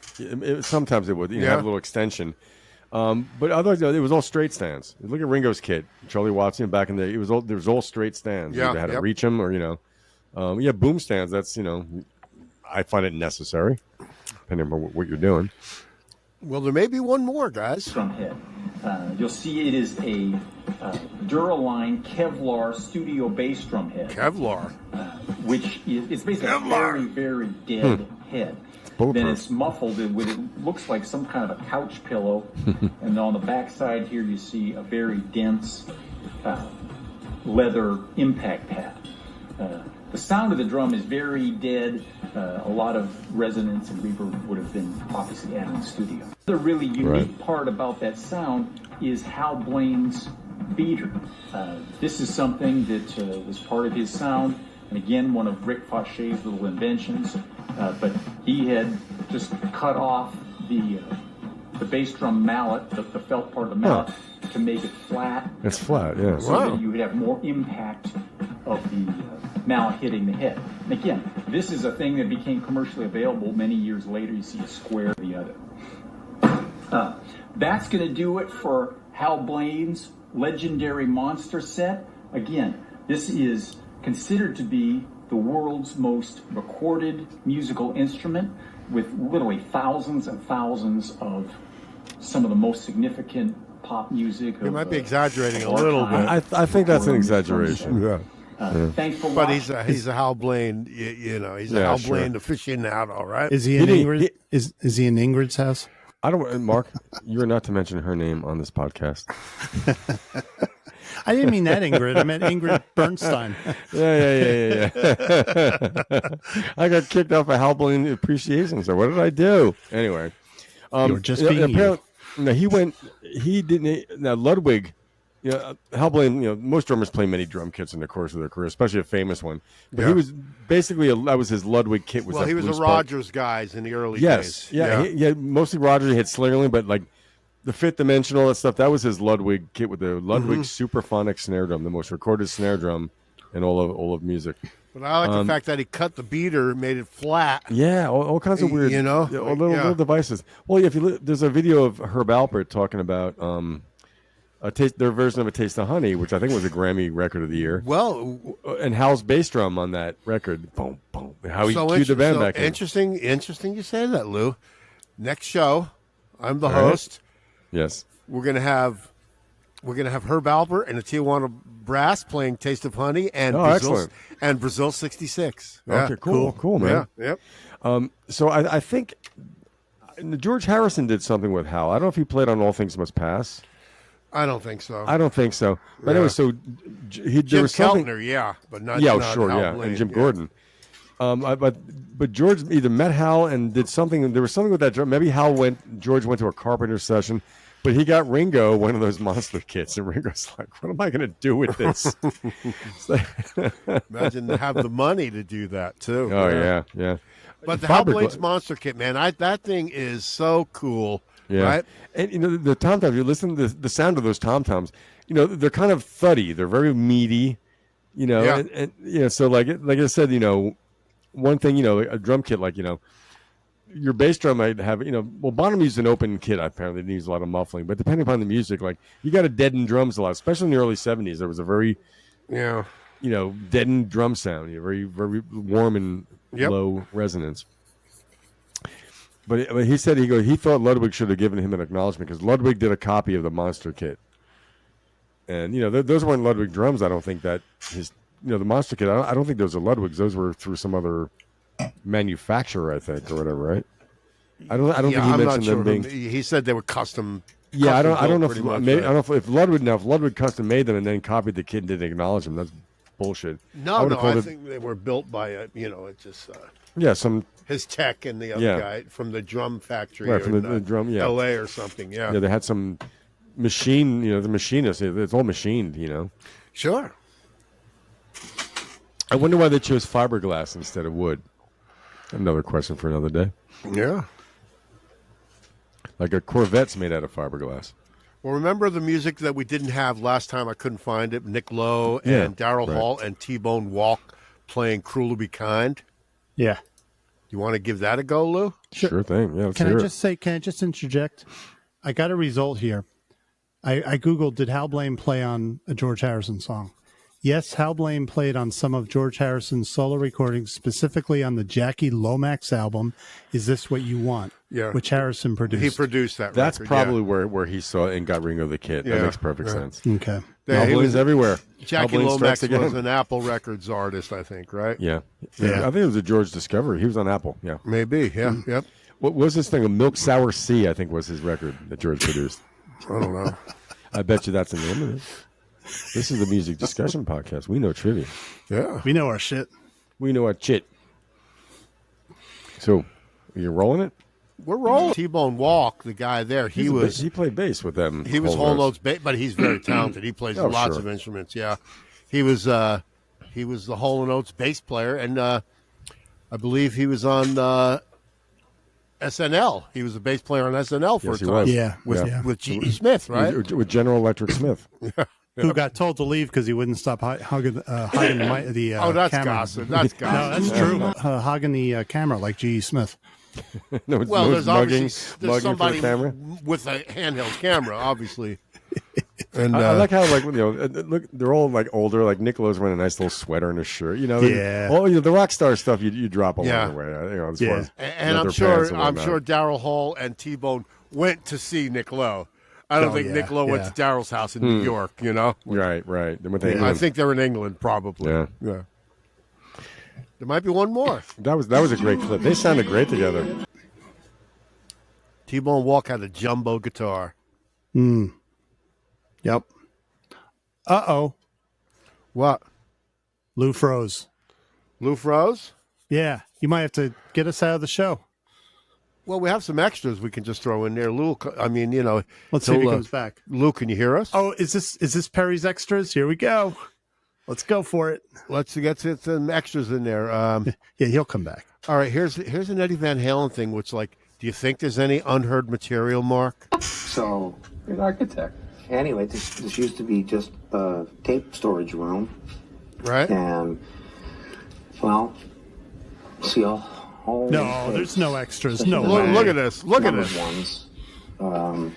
Sometimes it would have a little extension. But otherwise, it was all straight stands. Look at Ringo's kit, Charlie Watson back in the day. There was all straight stands. Yeah, You had to reach them, or boom stands. That's I find it necessary, depending on what you're doing. Well, there may be one more, guys. Drum head. You'll see it is a Duraline Kevlar studio bass drum head. Kevlar. Which is it's basically a very, very dead head. Then it's muffled with it looks like some kind of a couch pillow. And on the back side here you see a very dense leather impact pad. The sound of the drum is very dead. A lot of resonance and reverb would have been obviously added in the studio. The really unique part about that sound is Hal Blaine's beater. This is something that was part of his sound, and again, one of Rick Fauché's little inventions. But he had just cut off the bass drum mallet, the felt part of the mallet, to make it flat. It's flat, yeah. So that you would have more impact of the mallet hitting the head. And again, this is a thing that became commercially available many years later. You see a square of the other. That's going to do it for Hal Blaine's legendary monster set. Again, this is considered to be the world's most recorded musical instrument, with literally thousands and thousands of some of the most significant pop music. You might be exaggerating a little bit. I think that's an exaggeration. Yeah. Thanks for But watching. he's a Hal Blaine, he's a Hal Blaine aficionado, right? Is he in Ingrid? Is he in Ingrid's house? I don't, Mark. You're not to mention her name on this podcast. I didn't mean that, Ingrid. I meant Ingrid Bernstein. Yeah. I got kicked off a Hal Blaine appreciation. So what did I do? Anyway, You're just being you. No, he didn't. Now Ludwig, Hal Blaine. Most drummers play many drum kits in the course of their career, especially a famous one. But he was basically that was his Ludwig kit. Well, he was a Rogers guys in the early days. Yeah, mostly Rogers. He had Slingerland, but like the fifth dimension, all that stuff. That was his Ludwig kit with the Ludwig Superphonic snare drum, the most recorded snare drum in all of music. But I like the fact that he cut the beater, made it flat. Yeah, all kinds of weird, little devices. Well, if you there's a video of Herb Alpert talking about their version of A Taste of Honey, which I think was a Grammy record of the year. Well, and Hal's bass drum on that record, boom, boom. How he cued the band back in. Interesting you say that, Lou. Next show, I'm the host. Yes, we're gonna have Herb Alpert and the Tijuana Brass playing Taste of Honey and Brazil 66. Yeah, okay, cool, man. Yeah, yep. So I think George Harrison did something with Hal. I don't know if he played on All Things Must Pass. I don't think so. But anyway, so Jim Keltner, but not Hal Blaine, and Jim Gordon. But George either met Hal and did something. There was something with that drum. Maybe George went to a Carpenter session, but he got Ringo one of those monster kits, and Ringo's like, "What am I going to do with this?" Imagine to have the money to do that too. Oh yeah. But the Hal Blaine's monster kit, man, that thing is so cool. Yeah. Right? And the tom toms, you listen to the sound of those tom toms, they're kind of thuddy. They're very meaty, and so like I said, one thing, a drum kit, like, your bass drum might have, Bonham used an open kit, apparently. It needs a lot of muffling, but depending upon the music, like, you got to deaden drums a lot, especially in the early 70s. There was a very, deadened drum sound, very, very warm and low resonance. But he said he thought Ludwig should have given him an acknowledgement because Ludwig did a copy of the monster kit, and those weren't Ludwig drums. I don't think that the monster kit. I don't think those are Ludwig's. Those were through some other manufacturer, I think, or whatever, right? I don't think he mentioned them being. He said they were custom. Yeah, I don't know if Ludwig custom made them and then copied the kit and didn't acknowledge them. That's bullshit. I think they were built by it just. His tech and the other guy from the drum factory, right, from the drum, L.A. or something. Yeah, they had some machine. The machinist. It's all machined. Sure. I wonder why they chose fiberglass instead of wood. Another question for another day. Yeah. Like a Corvette's made out of fiberglass. Well, remember the music that we didn't have last time? I couldn't find it. Nick Lowe Yeah, and Daryl right. Hall and T-Bone Walk playing "Cruel to Be Kind." Yeah. You want to give that a go, Lou? Sure thing. Yeah, let's Can hear I it. just say? Can I just interject? I got a result here. I googled, did Hal Blaine play on a George Harrison song? Yes, Hal Blaine played on some of George Harrison's solo recordings, specifically on the Jackie Lomax album, Is This What You Want? Yeah. Which Harrison produced. He produced that. That's record, probably where he saw it and got Ringo the Kid. Yeah, That makes perfect yeah. sense. Okay. Yeah, Hal he Blaine's was everywhere. Hal Jackie Blaine Lomax strikes again. was an Apple Records artist, I think, right? Yeah. Yeah. I think it was a George Discovery. He was on Apple. Yeah. Maybe. Yeah. Mm. Yep. What was this thing? A Milk Sour Sea, I think, was his record that George produced. I don't know. I bet you that's the name of it. This is the music discussion podcast. We know trivia. Yeah. We know our shit. We know our chit. So, you're rolling it? We're rolling. T-Bone Walk, the guy there, he played bass with them. He was whole notes, but he's very talented. He plays Oh, lots sure. of instruments. Yeah, he was the Hall & Oates bass player, and I believe he was on SNL. He was a bass player on SNL for Yes, a he time. was. Yeah. with G.E. Smith, right? With General Electric Smith. Who got told to leave because he wouldn't stop hugging the Oh, that's camera. gossip. That's No, gossip. that's true. Hugging the camera like G.E. Smith. No, it's Well, no there's mugging, obviously mugging somebody for the camera. with a handheld camera, obviously. And I like how, like, you know, look, they're all like older. Like Nicolo's wearing a nice little sweater and a shirt. You know, Yeah. Oh, you know, the rock star stuff you drop along Yeah. the way. You know, as Yeah. far as And I'm leather sure pants and whatnot. Daryl Hall and T-Bone went to see Nick Lowe. I don't Oh, think yeah, Nick Lowe went yeah. to Daryl's house in New York. You know, Right. Then with I England. think they're in England, probably. Yeah. There might be one more. that was a great clip. They sounded great together. T-Bone Walk had a jumbo guitar. Yep. Uh-oh. What? Lou froze. Lou froze? Yeah. You might have to get us out of the show. Well, we have some extras we can just throw in there. Lou, I mean, you know. Let's see if he he'll, comes back. Lou, can you hear us? Oh, is this Perry's Extras? Here we go. Let's go for it. Let's get some extras in there. Yeah, he'll come back. All right, here's an Eddie Van Halen thing, which, like, do you think there's any unheard material, Mark? So, You're an architect. anyway, this used to be just a tape storage room. Right? And, well, see a whole... No, there's no extras. No Look, way. look at this. Look at numbered this. ones.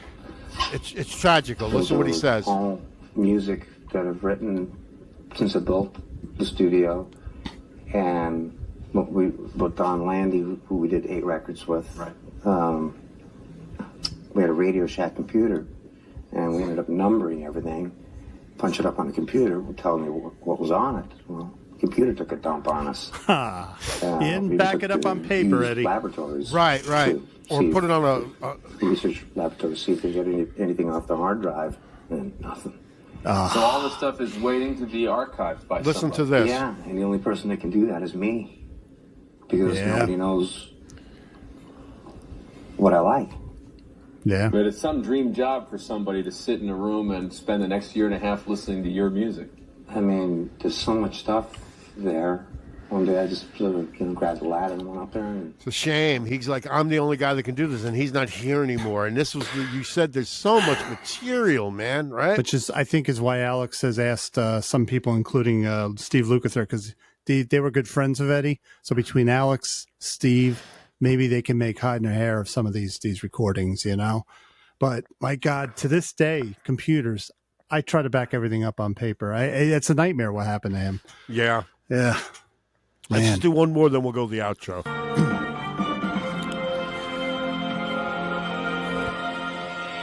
It's tragical. Listen to what he Those are says. All music that I've written since I built the studio. And with Don Landy, who we did 8 records with. Right. We had a Radio Shack computer, and we ended up numbering everything, punch it up on the computer, would tell me what was on it. Well, the computer took a dump on us. You didn't We back just it up had on to paper, use Eddie. Laboratories. Right. to Or see put it on a research laboratories, see if they get anything off the hard drive, and nothing. So all this stuff is waiting to be archived by listen to somebody. this. Yeah, and the only person that can do that is me, because Yeah. nobody knows what I like. Yeah. But it's some dream job for somebody to sit in a room and spend the next year and a half listening to your music. I mean, there's so much stuff there. One day I just sort of, grabbed the ladder and went up there. And It's a shame. He's like, I'm the only guy that can do this, and he's not here anymore. And this was, you said there's so much material, man, right? Which is, I think, is why Alex has asked some people, including Steve Lukather, because they were good friends of Eddie. So between Alex, Steve, maybe they can make hide in their hair of some of these recordings, you know. But my God, to this day, computers, I try to back everything up on paper. It's a nightmare what happened to him. Yeah. Yeah. Let's Man. just do one more, then we'll go to the outro.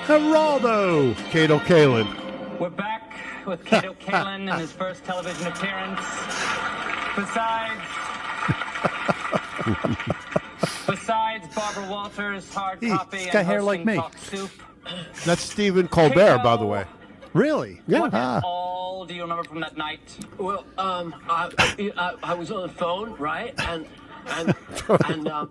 Geraldo! Kato Kalin. We're back with Kato Kalin in his first television appearance. Besides Barbara Walters, hard He's copy, got and hair like hosting me. Talk Soup. That's Stephen Colbert, by the way. Really? What all do you remember from that night? Well, I was on the phone, right? And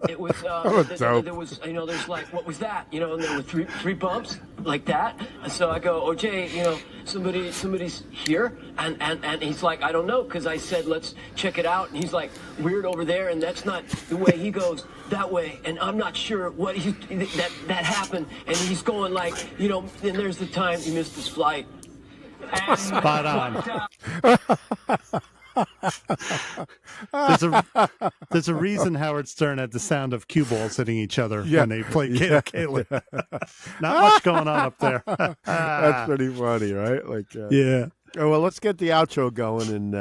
it was there was there's like, what was that? And there were three bumps like that. And so I go, OJ, somebody's here, and he's like, I don't know, because I said let's check it out, and he's like, weird over there, and that's not the way. He goes that way, and I'm not sure what that happened, and he's going like, you know, and there's the time he missed his flight. And Spot on. There's a reason Howard Stern had the sound of cue balls hitting each other when they played Kato Kaelin. Not much going on up there. That's pretty funny, right? Like, yeah. Oh, well, let's get the outro going. And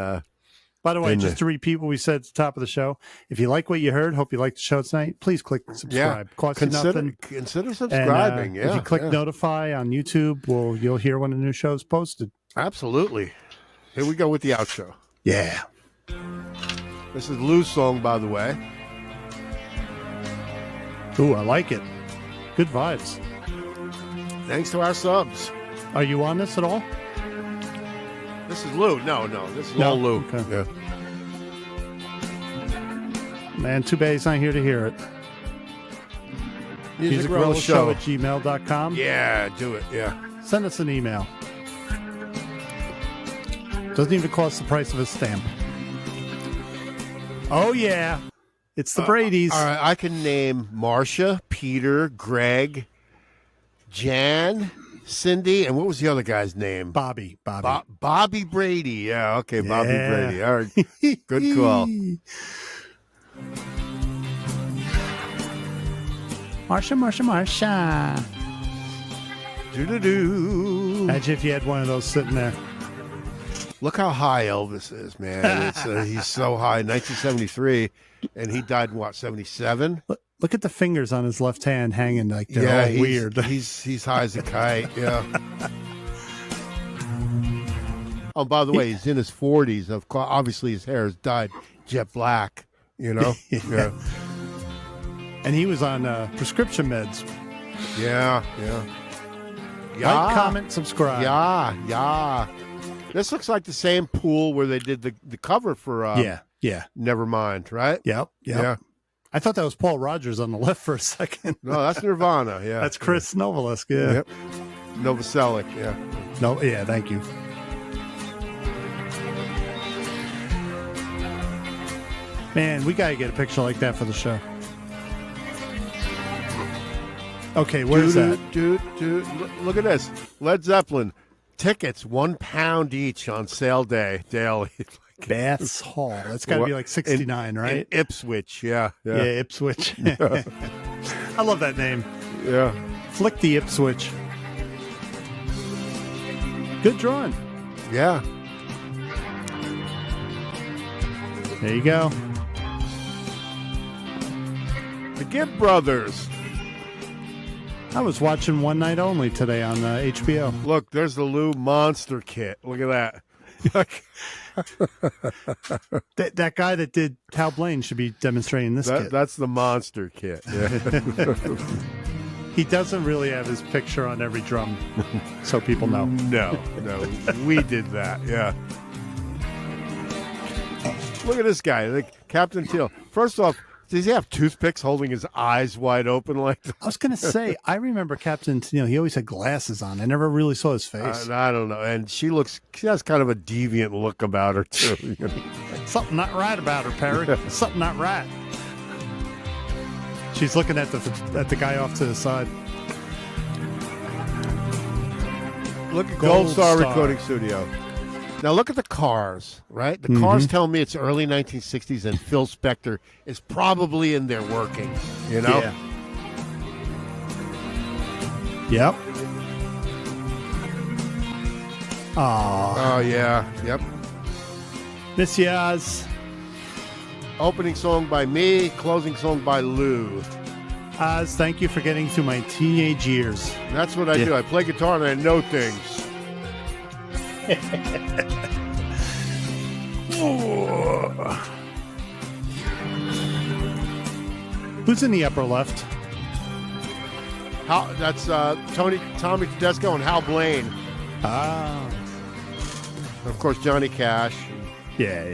by the way, just to repeat what we said at the top of the show, if you like what you heard, hope you like the show tonight, please click subscribe. Yeah. Costs you nothing. Consider subscribing. And, if you click notify on YouTube, you'll hear when a new show's posted. Absolutely. Here we go with the outro. Yeah. This is Lou's song, by the way. Ooh, I like it. Good vibes. Thanks to our subs. Are you on this at all? This is Lou. No. This is all Lou. Okay. Yeah. Man, too bad he's not here to hear it. MusicRollShow@gmail.com. Yeah, do it. Yeah. Send us an email. Doesn't even cost the price of a stamp. Oh, yeah. It's the Bradys. All right, I can name Marcia, Peter, Greg, Jan, Cindy, and what was the other guy's name? Bobby. Bobby Brady. Yeah, okay, Bobby Yeah. Brady. All right, good call. Marsha. Do-do-do. Imagine if you had one of those sitting there. Look how high Elvis is, man. It's, he's so high. 1973, and he died in, what, 77? Look at the fingers on his left hand hanging like they're Yeah, all weird. He's high as a kite, yeah. Oh, by the way, he's in his 40s. Of course, obviously, his hair has dyed jet black, you know? Yeah. And he was on prescription meds. Yeah. Like, comment, subscribe. Yeah. This looks like the same pool where they did the cover for Yeah. Nevermind, right? Yep. Yeah. I thought that was Paul Rogers on the left for a second. No, that's Nirvana, yeah. That's Chris Novoselic, yeah. Yep. Novoselic, yeah. No, yeah, thank you. Man, we gotta get a picture like that for the show. Okay, where's that? Dude, look at this. Led Zeppelin. Tickets, £1 each on sale day, daily. Baths Hall. That's got to be like 69, right? In Ipswich, yeah. Yeah, Ipswich. I love that name. Yeah. Flick the Ipswich. Good drawing. Yeah. There you go. The Gibb Brothers. I was watching One Night Only today on HBO. Look, there's the Lou Monster Kit. Look at that. that guy that did Hal Blaine should be demonstrating this kit. That's the Monster Kit. Yeah. He doesn't really have his picture on every drum, so people know. No. We did that, yeah. Look at this guy, like Captain Teal. First off, does he have toothpicks holding his eyes wide open like that? I was going to say, I remember Captain Tennille. He always had glasses on. I never really saw his face. I don't know. And she has kind of a deviant look about her, too. Something not right about her, Perry. Something not right. She's looking at the guy off to the side. Look at Gold Star Recording Studio. Now look at the cars, right? The cars tell me it's early 1960s and Phil Spector is probably in there working, you know? Yeah. Yep. Oh, yeah. Yep. Miss Yaz. Opening song by me, closing song by Lou. Oz, thank you for getting through my teenage years. That's what I do. I play guitar and I know things. Who's in the upper left? That's Tommy Tedesco and Hal Blaine. Ah. Of course, Johnny Cash. Yeah.